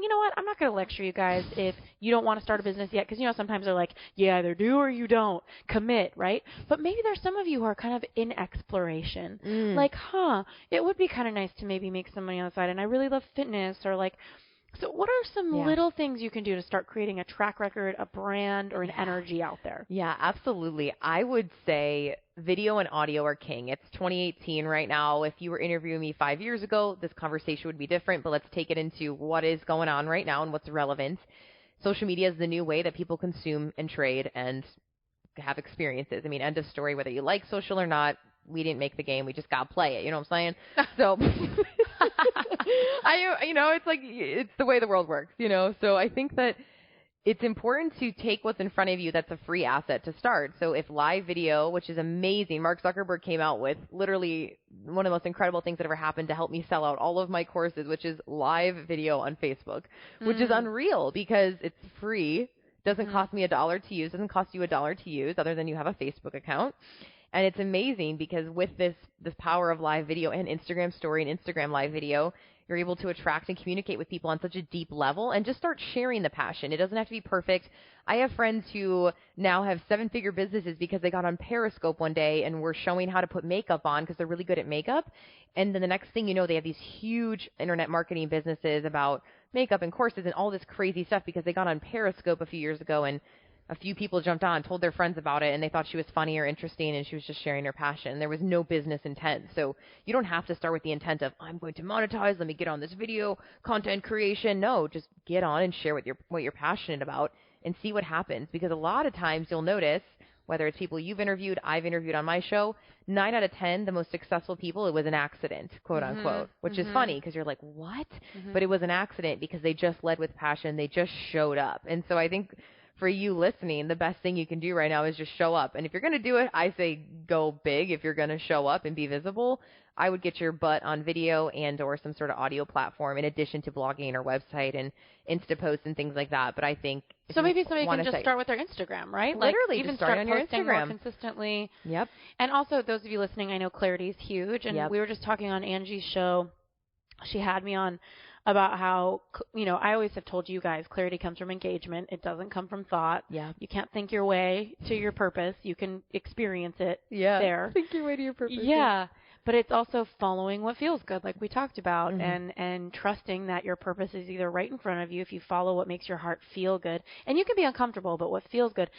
A: you know what? I'm not going to lecture you guys if you don't want to start a business yet, because sometimes they're like, you either do or you don't. Commit, right? But maybe there's some of you who are kind of in exploration. Like, it would be kind of nice to maybe make some money on the side, and I really love fitness, or like, so what are some little things you can do to start creating a track record, a brand, or an energy out there? Yeah,
B: absolutely. I would say video and audio are king. It's 2018 right now. If you were interviewing me 5 years ago, this conversation would be different, but let's take it into what is going on right now and what's relevant. Social media is the new way that people consume and trade and have experiences. End of story, whether you like social or not. We didn't make the game. We just got to play it. You know what I'm saying? So it's like, it's the way the world works, So I think that it's important to take what's in front of you that's a free asset to start. So if live video, which is amazing, Mark Zuckerberg came out with literally one of the most incredible things that ever happened to help me sell out all of my courses, which is live video on Facebook, which is unreal because it's free. Doesn't cost me $1 to use. Doesn't cost you $1 to use other than you have a Facebook account. And it's amazing because with this power of live video and Instagram story and Instagram live video, you're able to attract and communicate with people on such a deep level and just start sharing the passion. It doesn't have to be perfect. I have friends who now have 7-figure businesses because they got on Periscope one day and were showing how to put makeup on because they're really good at makeup. And then the next thing you know, they have these huge internet marketing businesses about makeup and courses and all this crazy stuff because they got on Periscope a few years ago, and a few people jumped on, told their friends about it, and they thought she was funny or interesting, and she was just sharing her passion. There was no business intent. So you don't have to start with the intent of, I'm going to monetize, let me get on this video, content creation. No, just get on and share what you're passionate about and see what happens. Because a lot of times you'll notice, whether it's people you've interviewed, I've interviewed on my show, 9 out of 10, the most successful people, it was an accident, quote unquote, which is funny because you're like, what? But it was an accident because they just led with passion. They just showed up. And so I think for you listening, the best thing you can do right now is just show up. And if you're going to do it, I say go big. If you're going to show up and be visible, I would get your butt on video and or some sort of audio platform in addition to blogging or website and Insta posts and things like that. But I think
A: So maybe somebody can just start with their Instagram, right?
B: Literally,
A: even
B: just start on your
A: posting
B: Instagram
A: more consistently.
B: Yep.
A: And also, those of you listening, I know clarity is huge. And we were just talking on Angie's show. She had me on about how, I always have told you guys, clarity comes from engagement. It doesn't come from thought.
B: Yeah.
A: You can't think your way to your purpose. You can experience it there.
B: Think your way to your purpose.
A: Yeah. But it's also following what feels good, like we talked about, and trusting that your purpose is either right in front of you if you follow what makes your heart feel good. And you can be uncomfortable, but what feels good.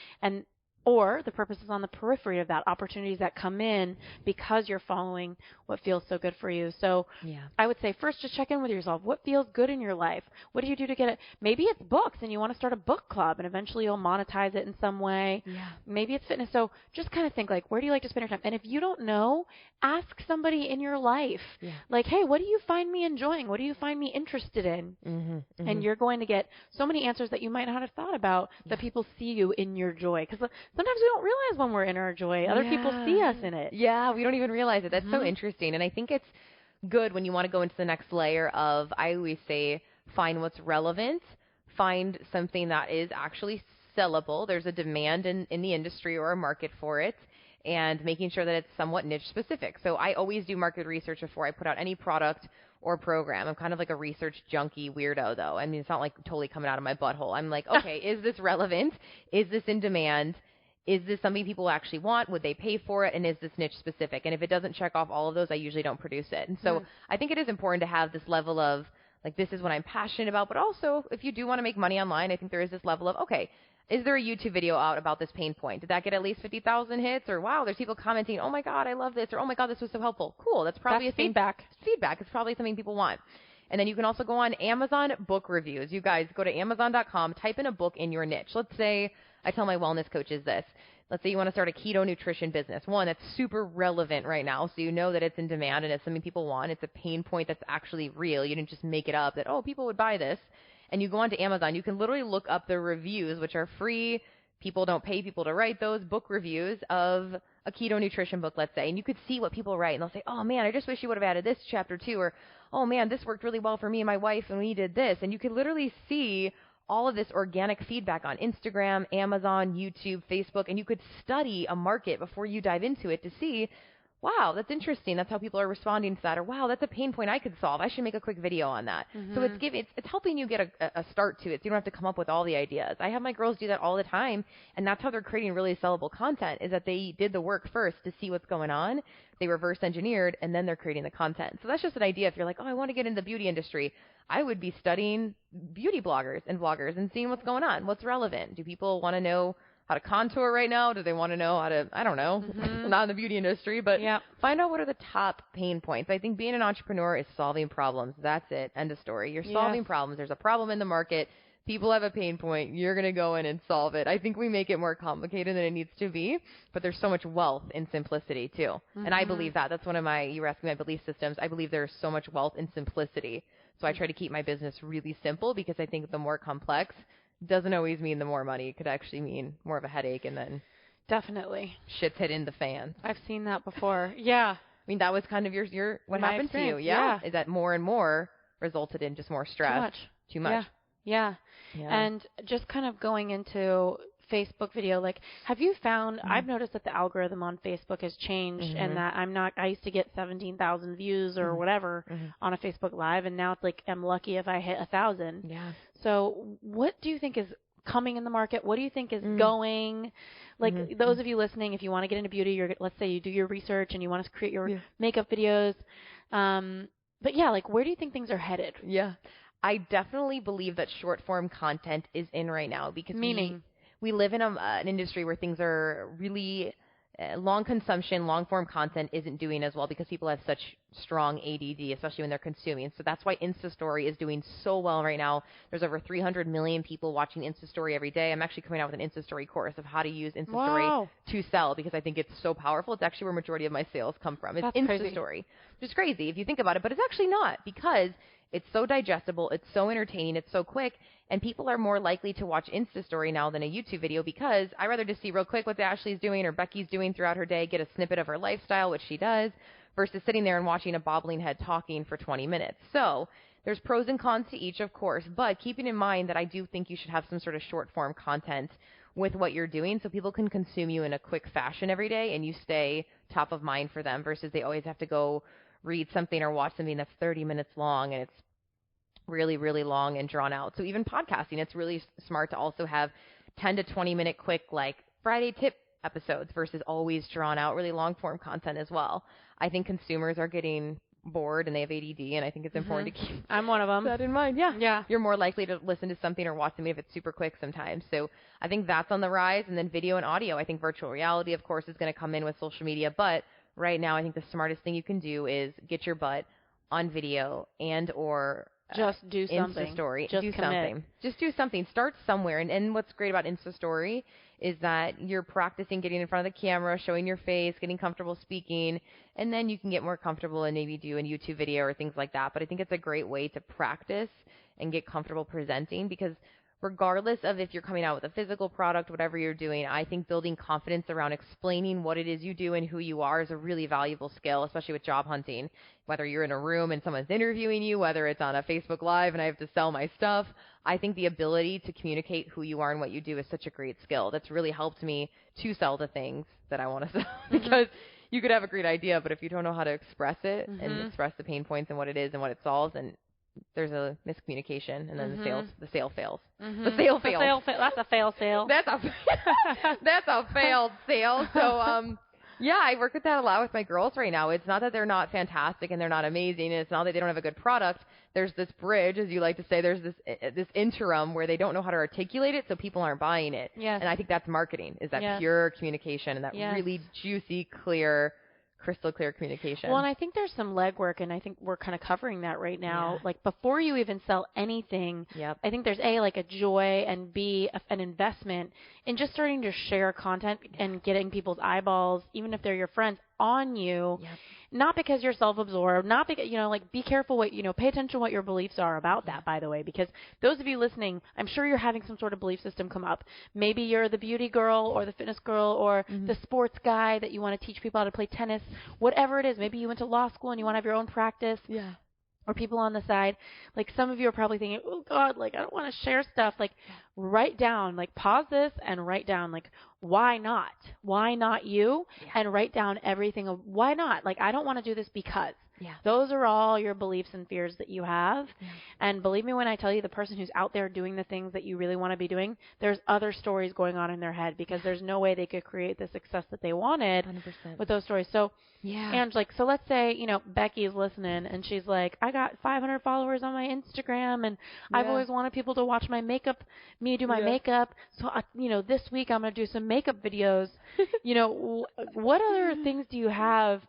A: Or the purpose is on the periphery of that, opportunities that come in because you're following what feels so good for you. So I would say first just check in with yourself. What feels good in your life? What do you do to get it? Maybe it's books and you want to start a book club and eventually you'll monetize it in some way.
B: Yeah.
A: Maybe it's fitness. So just kind of think like, where do you like to spend your time? And if you don't know, ask somebody in your life. Yeah. Like, hey, what do you find me enjoying? What do you find me interested in? And you're going to get so many answers that you might not have thought about that people see you in your joy. Because sometimes we don't realize when we're in our joy. Other people see us in it.
B: Yeah, we don't even realize it. That's so interesting. And I think it's good when you want to go into the next layer of, I always say, find what's relevant, find something that is actually sellable. There's a demand in the industry or a market for it, and making sure that it's somewhat niche specific. So I always do market research before I put out any product or program. I'm kind of like a research junkie weirdo, though. I mean, it's not like totally coming out of my butthole. I'm like, okay, is this relevant? Is this in demand? Is this something people actually want? Would they pay for it? And is this niche specific? And if it doesn't check off all of those, I usually don't produce it. And so I think it is important to have this level of, like, this is what I'm passionate about. But also, if you do want to make money online, I think there is this level of, okay, is there a YouTube video out about this pain point? Did that get at least 50,000 hits? Or, wow, there's people commenting, oh, my God, I love this. Or, oh, my God, this was so helpful. Cool. That's probably a feedback. It's probably something people want. And then you can also go on Amazon book reviews. You guys go to Amazon.com, type in a book in your niche. Let's say, I tell my wellness coaches this. Let's say you want to start a keto nutrition business. One, that's super relevant right now, so you know that it's in demand and it's something people want. It's a pain point that's actually real. You didn't just make it up that, oh, people would buy this. And you go onto Amazon. You can literally look up the reviews, which are free. People don't pay people to write those book reviews of a keto nutrition book, let's say. And you could see what people write. And they'll say, oh, man, I just wish you would have added this chapter too. Or, oh, man, this worked really well for me and my wife and we did this. And you could literally see all of this organic feedback on Instagram, Amazon, YouTube, Facebook, and you could study a market before you dive into it to see, wow, that's interesting. That's how people are responding to that. Or, wow, that's a pain point I could solve. I should make a quick video on that. So it's helping you get a start to it. So you don't have to come up with all the ideas. I have my girls do that all the time, and that's how they're creating really sellable content, is that they did the work first to see what's going on. They reverse engineered, and then they're creating the content. So that's just an idea. If you're like, oh, I want to get into the beauty industry, I would be studying beauty bloggers and seeing what's going on, what's relevant. Do people want to know how to contour right now? Do they want to know how to, I don't know, not in the beauty industry, but find out what are the top pain points. I think being an entrepreneur is solving problems. That's it. End of story. You're solving problems. There's a problem in the market. People have a pain point. You're going to go in and solve it. I think we make it more complicated than it needs to be, but there's so much wealth in simplicity too. And I believe that. That's one of you were asking my belief systems. I believe there's so much wealth in simplicity. So I try to keep my business really simple because I think the more complex doesn't always mean the more money. It could actually mean more of a headache and then
A: definitely
B: shit's hitting the fan.
A: I've seen that before. Yeah.
B: I mean, that was kind of your what happened to you. Yeah. Is that more and more resulted in just more stress. Too much.
A: Yeah. And just kind of going into Facebook video, like, have you found, I've noticed that the algorithm on Facebook has changed and that I used to get 17,000 views or whatever on a Facebook Live, and now it's like, I'm lucky if I hit 1,000. Yeah. So what do you think is coming in the market? What do you think is going? Like, those of you listening, if you want to get into beauty, let's say you do your research and you want to create your makeup videos. But yeah, like, where do you think things are headed?
B: Yeah. I definitely believe that short form content is in right now because we live in an industry where things are really long consumption, long form content isn't doing as well because people have such strong ADD, especially when they're consuming. So that's why Insta Story is doing so well right now. There's over 300 million people watching Insta Story every day. I'm actually coming out with an Insta Story course of how to use Insta Story to sell because I think it's so powerful. It's actually where majority of my sales come from. It's Insta Story, which is crazy if you think about it, but it's actually not because it's so digestible, it's so entertaining, it's so quick, and people are more likely to watch Insta Story now than a YouTube video because I rather just see real quick what Ashley's doing or Becky's doing throughout her day, get a snippet of her lifestyle, which she does, versus sitting there and watching a bobbling head talking for 20 minutes. So there's pros and cons to each, of course, but keeping in mind that I do think you should have some sort of short form content with what you're doing so people can consume you in a quick fashion every day and you stay top of mind for them versus they always have to go read something or watch something that's 30 minutes long and it's really, really long and drawn out. So even podcasting, it's really smart to also have 10 to 20 minute quick like Friday tip episodes versus always drawn out, really long form content as well. I think consumers are getting bored and they have ADD, and I think it's important to keep
A: I'm one of them.
B: that in mind. Yeah.
A: Yeah.
B: You're more likely to listen to something or watch something if it's super quick sometimes. So I think that's on the rise. And then video and audio. I think virtual reality, of course, is going to come in with social media. But right now, I think the smartest thing you can do is get your butt on video and or
A: just do something.
B: Insta story.
A: Just
B: do
A: commit.
B: something. Just do something. Start somewhere. And what's great about Insta story is that you're practicing getting in front of the camera, showing your face, getting comfortable speaking, and then you can get more comfortable and maybe do a YouTube video or things like that. But I think it's a great way to practice and get comfortable presenting because regardless of if you're coming out with a physical product, whatever you're doing, I think building confidence around explaining what it is you do and who you are is a really valuable skill, especially with job hunting. Whether you're in a room and someone's interviewing you, whether it's on a Facebook Live and I have to sell my stuff, I think the ability to communicate who you are and what you do is such a great skill. That's really helped me to sell the things that I want to sell because you could have a great idea, but if you don't know how to express it and express the pain points and what it is and what it solves, and there's a miscommunication, and then the sale fails. The sale fails.
A: That's a fail sale.
B: That's a failed sale. So, yeah, I work with that a lot with my girls right now. It's not that they're not fantastic and they're not amazing, and it's not that they don't have a good product. There's this bridge, as you like to say. There's this interim where they don't know how to articulate it, so people aren't buying it.
A: Yes.
B: And I think that's marketing, is that pure communication and that really juicy, clear, crystal clear communication.
A: Well, and I think there's some legwork, and I think we're kind of covering that right now. Like before you even sell anything, I think there's like a joy and B, an investment in just starting to share content and getting people's eyeballs, even if they're your friends, on you. Not because you're self-absorbed, not because, like be careful what, pay attention to what your beliefs are about that, by the way, because those of you listening, I'm sure you're having some sort of belief system come up. Maybe you're the beauty girl or the fitness girl or the sports guy that you want to teach people how to play tennis, whatever it is. Maybe you went to law school and you want to have your own practice. Or people on the side, like some of you are probably thinking, oh God, like I don't want to share stuff. Like write down, like pause this and write down, like why not? Why not you? And write down everything of why not? Like I don't want to do this because. Those are all your beliefs and fears that you have. And believe me when I tell you, the person who's out there doing the things that you really want to be doing, there's other stories going on in their head because there's no way they could create the success that they wanted
B: 100%.
A: with those stories. So, and like, so let's say, Becky is listening and she's like, I got 500 followers on my Instagram and I've always wanted people to watch my makeup, me do my makeup. So, this week I'm going to do some makeup videos. What other things do you have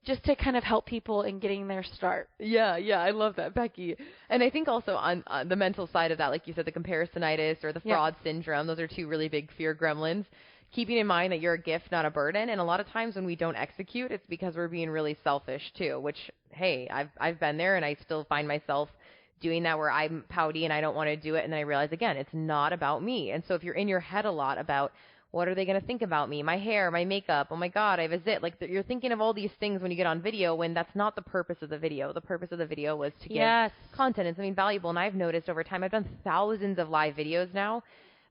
A: just to kind of help people in getting their start?
B: I love that, Becky. And I think also on the mental side of that, like you said, the comparisonitis or the fraud syndrome, those are two really big fear gremlins. Keeping in mind that you're a gift, not a burden. And a lot of times when we don't execute, it's because we're being really selfish too, which, hey, I've been there and I still find myself doing that where I'm pouty and I don't want to do it. And then I realize, again, it's not about me. And so if you're in your head a lot about what are they going to think about me, my hair, my makeup, oh my God, I have a zit. Like you're thinking of all these things when you get on video when that's not the purpose of the video. The purpose of the video was to get content and something valuable. And I've noticed over time, I've done thousands of live videos now.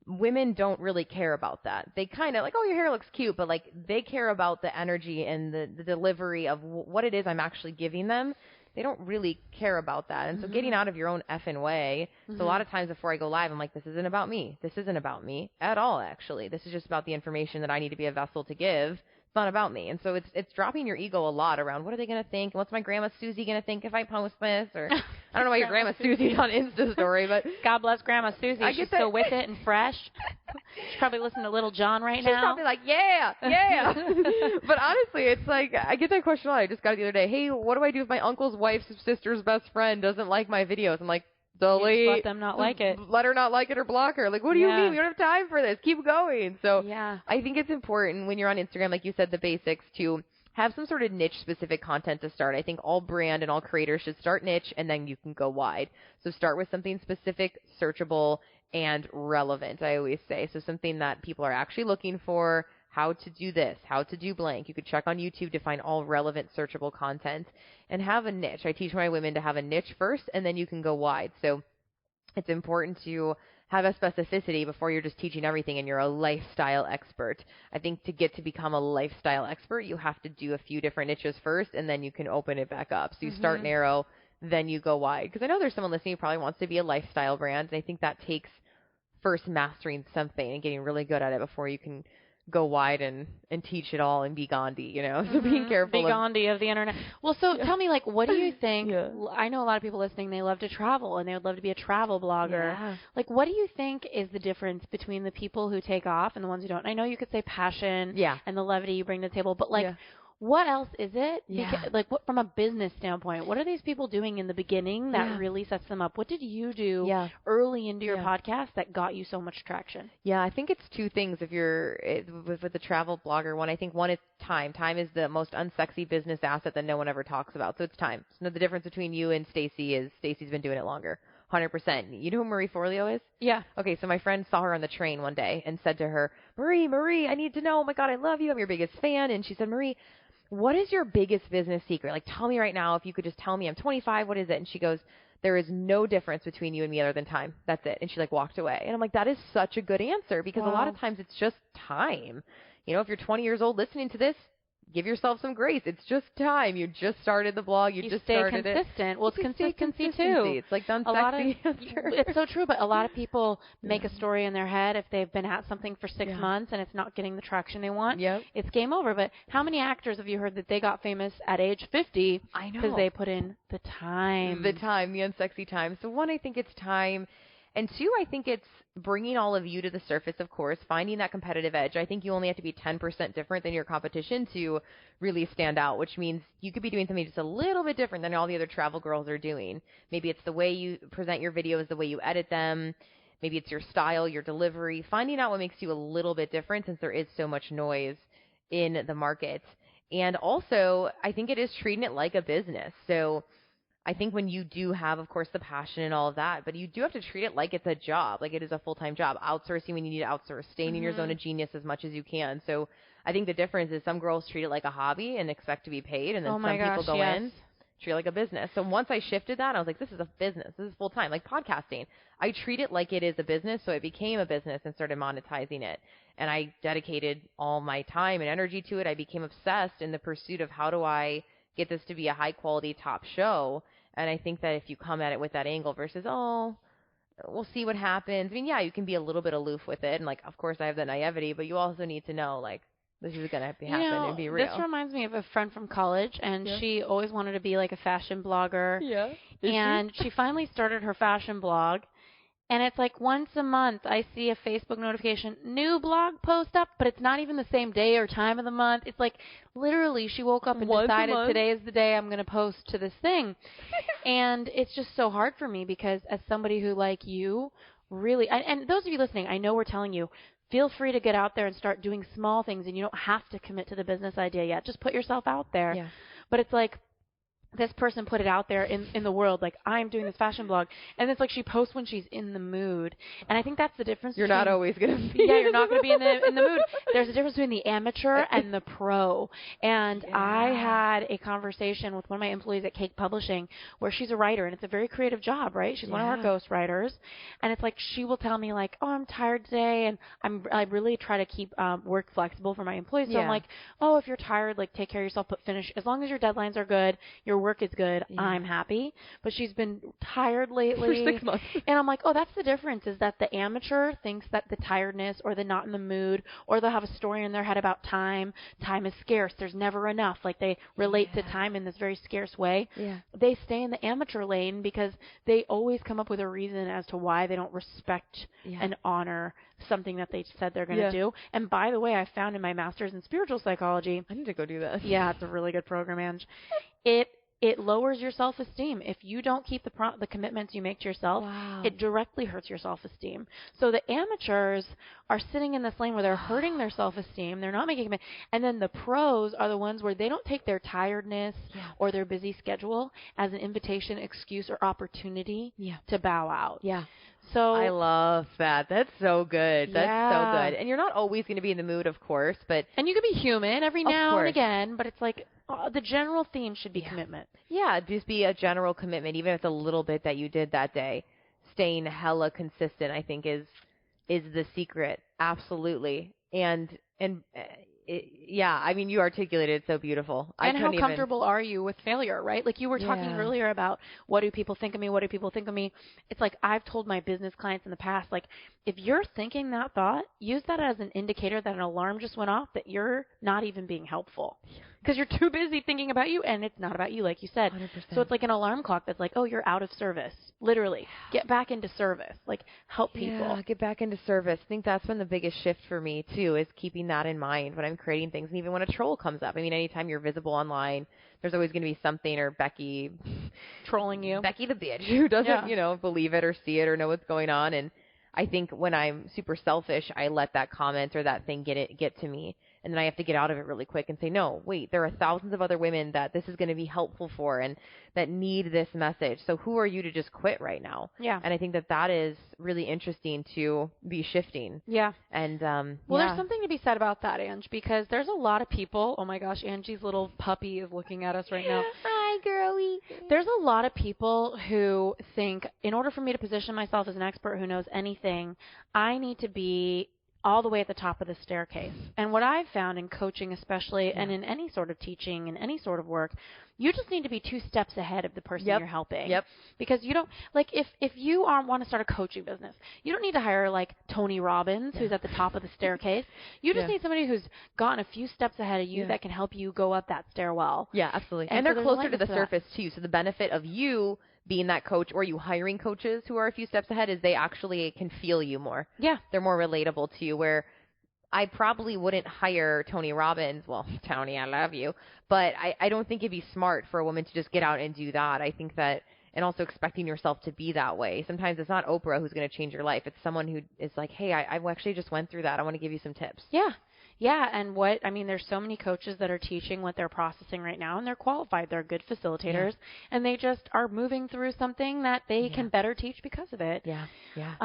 B: Women don't really care about that. They kind of like, oh, your hair looks cute, but like they care about the energy and the delivery of what it is I'm actually giving them. They don't really care about that. And so getting out of your own effing way. So a lot of times before I go live, I'm like, this isn't about me. This isn't about me at all, actually. This is just about the information that I need to be a vessel to give. It's not about me. And so it's dropping your ego a lot around what are they going to think? What's my grandma Susie going to think if I post this? Or I don't know why your grandma Susie's on Insta story, but
A: God bless Grandma Susie. She's still with it and fresh. She's probably listening to Little John right now.
B: She's probably like, yeah. But honestly, it's like, I get that question a lot. I just got it the other day. Hey, what do I do if my uncle's wife's sister's best friend doesn't like my videos? I'm like, delete.
A: Let them not like it.
B: Let her not like it or block her. Like, what do you mean? We don't have time for this. Keep going. So I think it's important when you're on Instagram, like you said, the basics, to have some sort of niche-specific content to start. I think all brand and all creators should start niche, and then you can go wide. So start with something specific, searchable, and relevant, I always say. So something that people are actually looking for, how to do this, how to do blank. You could check on YouTube to find all relevant searchable content and have a niche. I teach my women to have a niche first, and then you can go wide. So it's important to have a specificity before you're just teaching everything and you're a lifestyle expert. I think to get to become a lifestyle expert, you have to do a few different niches first, and then you can open it back up. So you start narrow, then you go wide. Because I know there's someone listening who probably wants to be a lifestyle brand, and I think that takes first mastering something and getting really good at it before you can go wide and teach it all and be Gandhi, you know? So being careful.
A: Be Gandhi of the internet. Well, so tell me, like, what do you think? I know a lot of people listening, they love to travel and they would love to be a travel blogger.
B: Yeah.
A: Like, what do you think is the difference between the people who take off and the ones who don't? I know you could say passion and the levity you bring to the table, but like, what else is it? Because, like, what, from a business standpoint, what are these people doing in the beginning that really sets them up? What did you do early into your podcast that got you so much traction?
B: Yeah, I think it's two things. If you're with the travel blogger one, I think one is time. Time is the most unsexy business asset that no one ever talks about. So it's time. So the difference between you and Stacy is Stacy's been doing it longer. 100%. You know who Marie Forleo is?
A: Yeah.
B: Okay, so my friend saw her on the train one day and said to her, Marie, I need to know. Oh, my God, I love you. I'm your biggest fan. And she said, Marie, what is your biggest business secret? Like, tell me right now. If you could just tell me, I'm 25. What is it? And she goes, there is no difference between you and me other than time. That's it. And she, like, walked away. And I'm like, that is such a good answer because a lot of times it's just time. You know, if you're 20 years old listening to this, give yourself some grace. It's just time. You just started the blog. You just started it.
A: Stay consistent. Well, it's consistency too.
B: It's like the unsexy answer.
A: It's so true, but a lot of people make a story in their head if they've been at something for 6 months and it's not getting the traction they want. It's game over. But how many actors have you heard that they got famous at age 50?
B: I know.
A: Because they put in the time.
B: The unsexy time. So one, I think it's time. And two, I think it's bringing all of you to the surface, of course, finding that competitive edge. I think you only have to be 10% different than your competition to really stand out, which means you could be doing something just a little bit different than all the other travel girls are doing. Maybe it's the way you present your videos, the way you edit them. Maybe it's your style, your delivery, finding out what makes you a little bit different since there is so much noise in the market. And also, I think it is treating it like a business. So I think when you do have, of course, the passion and all of that, but you do have to treat it like it's a job, like it is a full-time job. Outsourcing when you need to outsource, staying in your zone of genius as much as you can. So I think the difference is some girls treat it like a hobby and expect to be paid, and then people go in, treat it like a business. So once I shifted that, I was like, this is a business. This is full-time, like podcasting. I treat it like it is a business, so it became a business and started monetizing it. And I dedicated all my time and energy to it. I became obsessed in the pursuit of how do I get this to be a high-quality top show. And I think that if you come at it with that angle versus, oh, we'll see what happens. I mean, yeah, you can be a little bit aloof with it. And, like, of course, I have that naivety, but you also need to know, like, this is going to happen and be real.
A: This reminds me of a friend from college, and she always wanted to be, like, a fashion blogger.
B: Yeah.
A: And she finally started her fashion blog. And it's like once a month I see a Facebook notification, new blog post up, but it's not even the same day or time of the month. It's like literally she woke up and decided today is the day I'm going to post to this thing. And it's just so hard for me because as somebody who like you really, and those of you listening, I know we're telling you, feel free to get out there and start doing small things and you don't have to commit to the business idea yet. Just put yourself out there.
B: Yeah.
A: But it's like, this person put it out there in the world, like, I'm doing this fashion blog. And it's like she posts when she's in the mood. And I think that's the difference.
B: You're not always going to be.
A: Yeah, you're not going to be in the mood. There's a difference between the amateur and the pro. And I had a conversation with one of my employees at Cake Publishing where she's a writer, and it's a very creative job, right? She's one of our ghost writers. And it's like she will tell me, like, oh, I'm tired today. And I really try to keep work flexible for my employees. So I'm like, oh, if you're tired, like, take care of yourself, but finish. As long as your deadlines are good, your work is good, I'm happy. But she's been tired lately.
B: For 6 months.
A: And I'm like, oh, that's the difference, is that the amateur thinks that the tiredness or the not in the mood, or they'll have a story in their head about time. Time is scarce. There's never enough. Like they relate to time in this very scarce way.
B: Yeah.
A: They stay in the amateur lane because they always come up with a reason as to why they don't respect and honor something that they said they're going to do. And by the way, I found in my master's in spiritual psychology.
B: I need to go do that.
A: Yeah, it's a really good program, Ange. it lowers your self-esteem. If you don't keep the commitments you make to yourself, it directly hurts your self-esteem. So the amateurs are sitting in this lane where they're hurting their self-esteem. They're not making commitments. And then the pros are the ones where they don't take their tiredness or their busy schedule as an invitation, excuse, or opportunity to bow out.
B: Yeah.
A: So
B: I love that. That's so good. That's so good. And you're not always going to be in the mood, of course, but
A: and you can be human every now and again, but it's like the general theme should be commitment.
B: Yeah, just be a general commitment, even if it's a little bit that you did that day. Staying hella consistent, I think, is the secret. Absolutely. And I mean, you articulated it so beautiful.
A: And how comfortable are you with failure, right? Like you were talking earlier about what do people think of me? What do people think of me? It's like I've told my business clients in the past, like if you're thinking that thought, use that as an indicator that an alarm just went off that you're not even being helpful. Because you're too busy thinking about you, and it's not about you, like you said.
B: 100%.
A: So it's like an alarm clock that's like, oh, you're out of service. Literally. Get back into service. Like, help people.
B: Yeah, get back into service. I think that's been the biggest shift for me, too, is keeping that in mind when I'm creating things. And even when a troll comes up. I mean, anytime you're visible online, there's always going to be something, or Becky
A: trolling you.
B: Becky the bitch who doesn't, believe it or see it or know what's going on. And I think when I'm super selfish, I let that comment or that thing get to me. And then I have to get out of it really quick and say, no, wait, there are thousands of other women that this is going to be helpful for and that need this message. So who are you to just quit right now?
A: Yeah.
B: And I think that is really interesting to be shifting.
A: Yeah.
B: And,
A: there's something to be said about that, Ange, because there's a lot of people. Oh my gosh, Angie's little puppy is looking at us right now.
B: Hi, girlie.
A: There's a lot of people who think in order for me to position myself as an expert who knows anything, I need to be all the way at the top of the staircase. And what I've found in coaching especially, and in any sort of teaching and any sort of work, you just need to be 2 steps ahead of the person you're helping.
B: Yep.
A: Because you don't, like, if you want to start a coaching business, you don't need to hire, like, Tony Robbins, who's at the top of the staircase. You just need somebody who's gotten a few steps ahead of you that can help you go up that stairwell.
B: Yeah, absolutely. And they're closer to the surface, too. So the benefit of you being that coach or you hiring coaches who are a few steps ahead is they actually can feel you more.
A: Yeah.
B: They're more relatable to you, where I probably wouldn't hire Tony Robbins. Well, Tony, I love you. But I don't think it'd be smart for a woman to just get out and do that. I think that, and also expecting yourself to be that way. Sometimes it's not Oprah who's going to change your life. It's someone who is like, hey, I actually just went through that. I want to give you some tips.
A: Yeah. Yeah, and there's so many coaches that are teaching what they're processing right now, and they're qualified. They're good facilitators, and they just are moving through something that they can better teach because of it.
B: Yeah, yeah.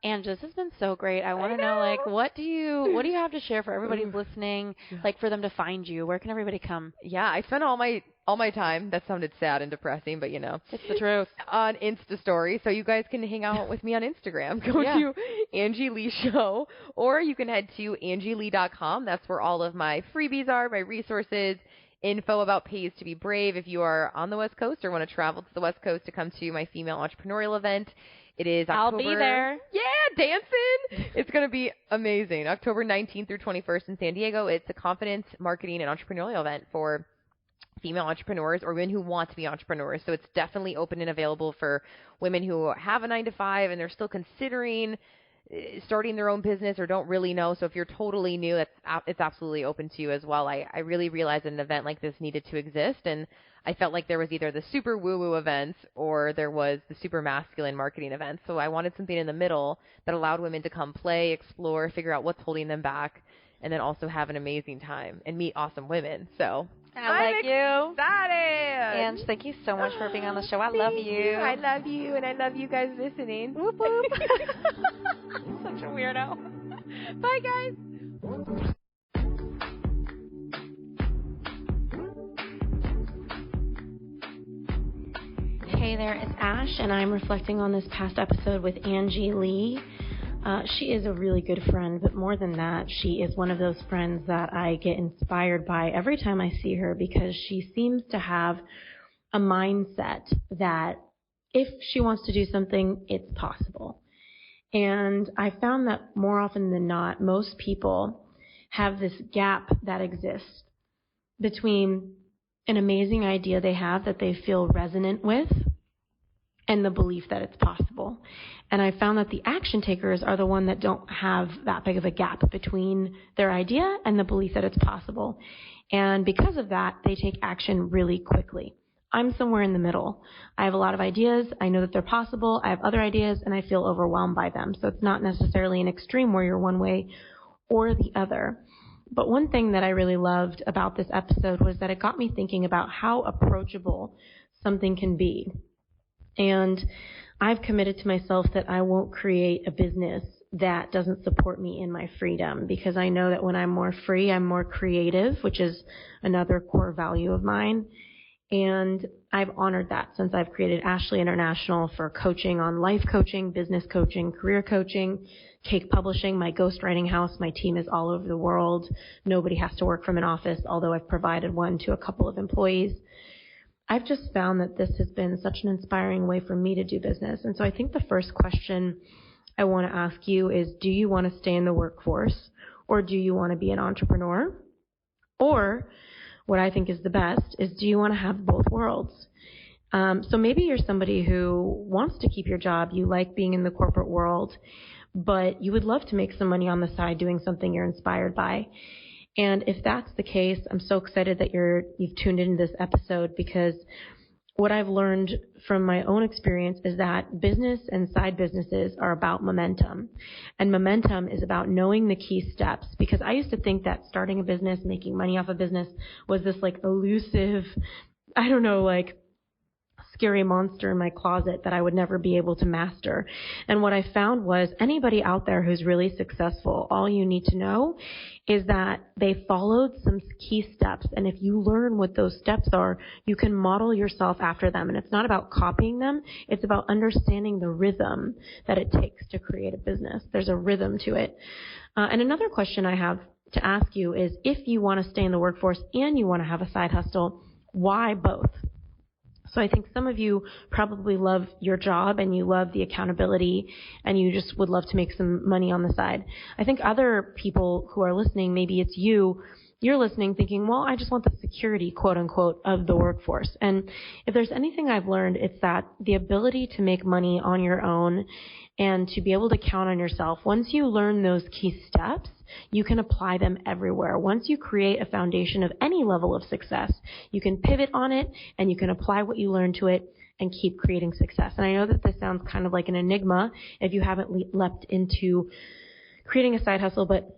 A: And this has been so great. I want to know, like, what do you have to share for everybody listening, like, for them to find you? Where can everybody come?
B: Yeah, I spend all my time, that sounded sad and depressing, but
A: it's the truth,
B: on Insta Story. So you guys can hang out with me on Instagram. Go to Angie Lee Show, or you can head to angielee.com. That's where all of my freebies are, my resources, info about Pays to Be Brave. If you are on the West Coast or want to travel to the West Coast to come to my female entrepreneurial event, it is October.
A: I'll be there.
B: Yeah, dancing. It's going to be amazing. October 19th through 21st in San Diego. It's a confidence, marketing, and entrepreneurial event for female entrepreneurs or women who want to be entrepreneurs. So it's definitely open and available for women who have a 9-to-5 and they're still considering starting their own business or don't really know. So if you're totally new, it's absolutely open to you as well. I really realized an event like this needed to exist, and I felt like there was either the super woo-woo events or there was the super masculine marketing events. So I wanted something in the middle that allowed women to come play, explore, figure out what's holding them back, and then also have an amazing time and meet awesome women. So
A: I'm
B: excited.
A: Ange, thank you so much for being on the show. I love you.
B: I love you, and I love you guys listening.
A: Whoop, whoop. Such a weirdo.
B: Bye, guys.
A: Hey there, it's Ash, and I'm reflecting on this past episode with Angie Lee. She is a really good friend, but more than that, she is one of those friends that I get inspired by every time I see her, because she seems to have a mindset that if she wants to do something, it's possible. And I found that more often than not, most people have this gap that exists between an amazing idea they have that they feel resonant with and the belief that it's possible. And I found that the action takers are the one that don't have that big of a gap between their idea and the belief that it's possible. And because of that, they take action really quickly. I'm somewhere in the middle. I have a lot of ideas. I know that they're possible. I have other ideas, and I feel overwhelmed by them. So it's not necessarily an extreme where you're one way or the other. But one thing that I really loved about this episode was that it got me thinking about how approachable something can be. And I've committed to myself that I won't create a business that doesn't support me in my freedom, because I know that when I'm more free, I'm more creative, which is another core value of mine. And I've honored that since I've created Ashley International for coaching on life coaching, business coaching, career coaching, Cake Publishing, my ghostwriting house. My team is all over the world. Nobody has to work from an office, although I've provided one to a couple of employees. I've just found that this has been such an inspiring way for me to do business. And so I think the first question I want to ask you is, do you want to stay in the workforce, or do you want to be an entrepreneur? Or what I think is the best is, do you want to have both worlds? So maybe you're somebody who wants to keep your job. You like being in the corporate world, but you would love to make some money on the side doing something you're inspired by. And if that's the case, I'm so excited that you've tuned into this episode, because what I've learned from my own experience is that business and side businesses are about momentum. And momentum is about knowing the key steps, because I used to think that starting a business, making money off a business was this like elusive, scary monster in my closet that I would never be able to master. And what I found was, anybody out there who's really successful, all you need to know is that they followed some key steps. And if you learn what those steps are, you can model yourself after them. And it's not about copying them. It's about understanding the rhythm that it takes to create a business. There's a rhythm to it. And another question I have to ask you is, if you want to stay in the workforce and you want to have a side hustle, why both? So I think some of you probably love your job and you love the accountability and you just would love to make some money on the side. I think other people who are listening, maybe it's you're listening thinking, well, I just want the security, quote unquote, of the workforce. And if there's anything I've learned, it's that the ability to make money on your own and to be able to count on yourself, once you learn those key steps, you can apply them everywhere. Once you create a foundation of any level of success, you can pivot on it and you can apply what you learn to it and keep creating success. And I know that this sounds kind of like an enigma if you haven't leapt into creating a side hustle, but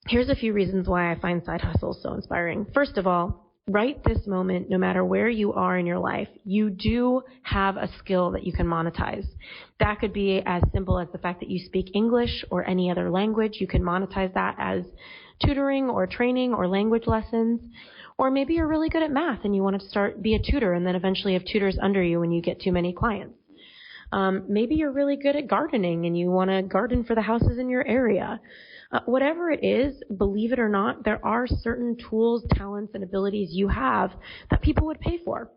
A: here's a few reasons why I find side hustles so inspiring. First of all, right this moment, no matter where you are in your life, you do have a skill that you can monetize. That could be as simple as the fact that you speak English or any other language. You can monetize that as tutoring or training or language lessons. Or maybe you're really good at math and you want to be a tutor and then eventually have tutors under you when you get too many clients. Maybe you're really good at gardening and you want to garden for the houses in your area. Whatever it is, believe it or not, there are certain tools, talents, and abilities you have that people would pay for.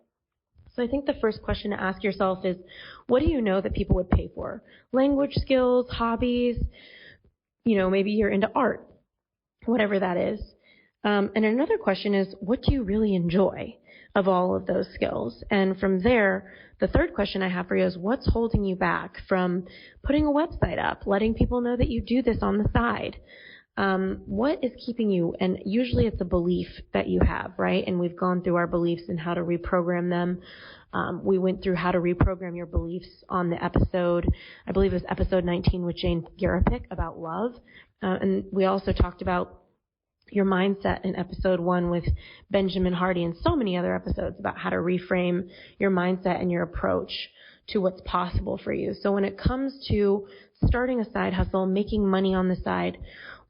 A: So I think the first question to ask yourself is, what do you know that people would pay for? Language skills, hobbies, maybe you're into art, whatever that is. And another question is, what do you really enjoy of all of those skills? And from there, the third question I have for you is, what's holding you back from putting a website up, letting people know that you do this on the side? What is keeping you? And usually it's a belief that you have, right? And we've gone through our beliefs and how to reprogram them. We went through how to reprogram your beliefs on the episode, I believe it was episode 19 with Jane Garapick about love. And we also talked about your mindset in episode 1 with Benjamin Hardy, and so many other episodes about how to reframe your mindset and your approach to what's possible for you. So when it comes to starting a side hustle, making money on the side,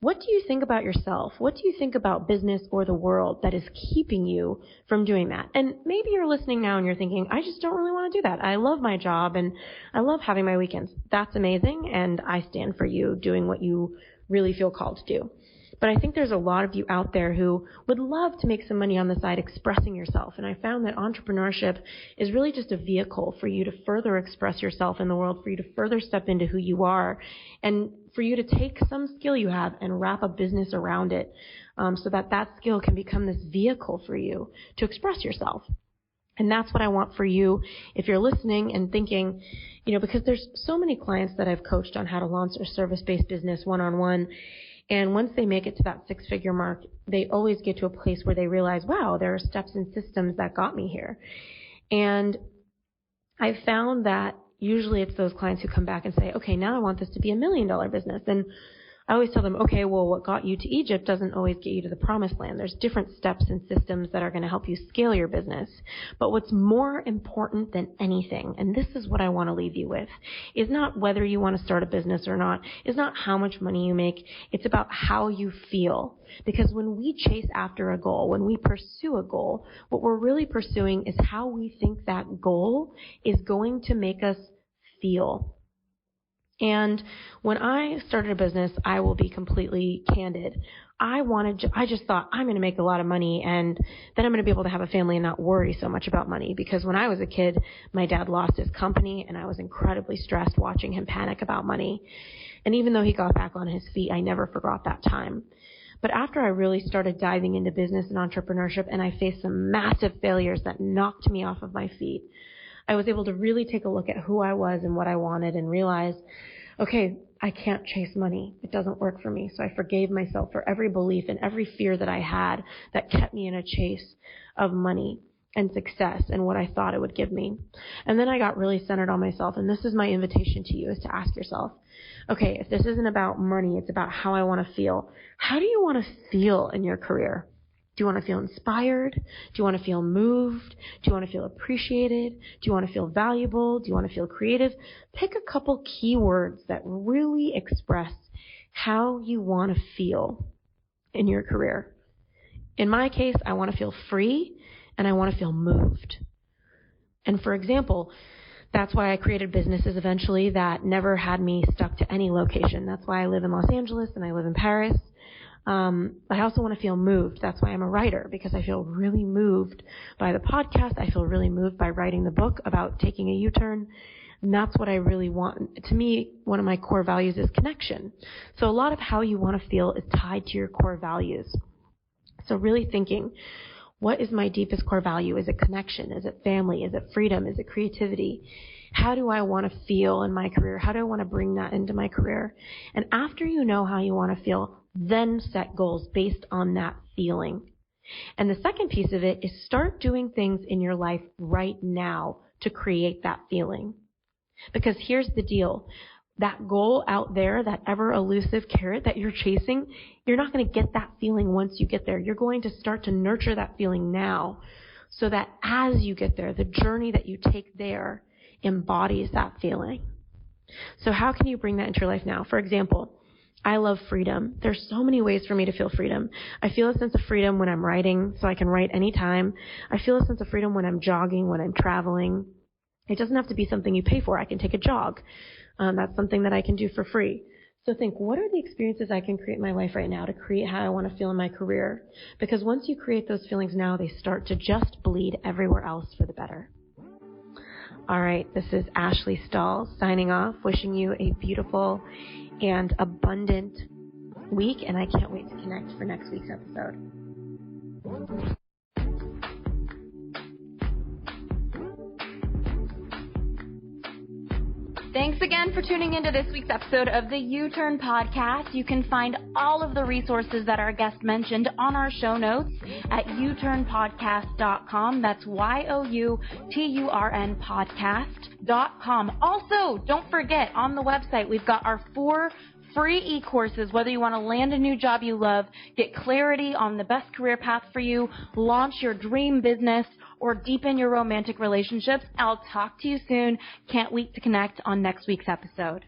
A: what do you think about yourself? What do you think about business or the world that is keeping you from doing that? And maybe you're listening now and you're thinking, I just don't really want to do that. I love my job and I love having my weekends. That's amazing, and I stand for you doing what you really feel called to do. But I think there's a lot of you out there who would love to make some money on the side expressing yourself. And I found that entrepreneurship is really just a vehicle for you to further express yourself in the world, for you to further step into who you are, and for you to take some skill you have and wrap a business around it, so that skill can become this vehicle for you to express yourself. And that's what I want for you if you're listening and thinking, because there's so many clients that I've coached on how to launch their service-based business one-on-one. And once they make it to that 6-figure mark, they always get to a place where they realize, wow, there are steps and systems that got me here. And I've found that usually it's those clients who come back and say, okay, now I want this to be $1 million business. And I always tell them, okay, well, what got you to Egypt doesn't always get you to the promised land. There's different steps and systems that are going to help you scale your business. But what's more important than anything, and this is what I want to leave you with, is not whether you want to start a business or not, is not how much money you make. It's about how you feel. Because when we chase after a goal, when we pursue a goal, what we're really pursuing is how we think that goal is going to make us feel. And when I started a business, I will be completely candid. I just thought I'm going to make a lot of money and then I'm going to be able to have a family and not worry so much about money. Because when I was a kid, my dad lost his company and I was incredibly stressed watching him panic about money. And even though he got back on his feet, I never forgot that time. But after I really started diving into business and entrepreneurship and I faced some massive failures that knocked me off of my feet, I was able to really take a look at who I was and what I wanted and realize, okay, I can't chase money. It doesn't work for me. So I forgave myself for every belief and every fear that I had that kept me in a chase of money and success and what I thought it would give me. And then I got really centered on myself. And this is my invitation to you, is to ask yourself, okay, if this isn't about money, it's about how I want to feel. How do you want to feel in your career? Do you want to feel inspired? Do you want to feel moved? Do you want to feel appreciated? Do you want to feel valuable? Do you want to feel creative? Pick a couple keywords that really express how you want to feel in your career. In my case, I want to feel free and I want to feel moved. And for example, that's why I created businesses eventually that never had me stuck to any location. That's why I live in Los Angeles and I live in Paris. I also want to feel moved. That's why I'm a writer, because I feel really moved by the podcast. I feel really moved by writing the book about taking a U-turn. And that's what I really want. To me, one of my core values is connection. So a lot of how you want to feel is tied to your core values. So really thinking, what is my deepest core value? Is it connection? Is it family? Is it freedom? Is it creativity? How do I want to feel in my career? How do I want to bring that into my career? And after you know how you want to feel, then set goals based on that feeling. And the second piece of it is start doing things in your life right now to create that feeling. Because here's the deal. That goal out there, that ever elusive carrot that you're chasing, you're not going to get that feeling once you get there. You're going to start to nurture that feeling now so that as you get there, the journey that you take there embodies that feeling. So how can you bring that into your life now? For example, I love freedom. There's so many ways for me to feel freedom. I feel a sense of freedom when I'm writing, so I can write anytime. I feel a sense of freedom when I'm jogging, when I'm traveling. It doesn't have to be something you pay for. I can take a jog. That's something that I can do for free. So think, what are the experiences I can create in my life right now to create how I want to feel in my career? Because once you create those feelings now, they start to just bleed everywhere else for the better. All right, this is Ashley Stahl signing off, wishing you a beautiful and abundant week, and I can't wait to connect for next week's episode.
C: Thanks again for tuning into this week's episode of the U-Turn Podcast. You can find all of the resources that our guest mentioned on our show notes at uturnpodcast.com. That's YOUTURN podcast.com. Also, don't forget, on the website, we've got our 4 free e-courses, whether you want to land a new job you love, get clarity on the best career path for you, launch your dream business, or deepen your romantic relationships. I'll talk to you soon. Can't wait to connect on next week's episode.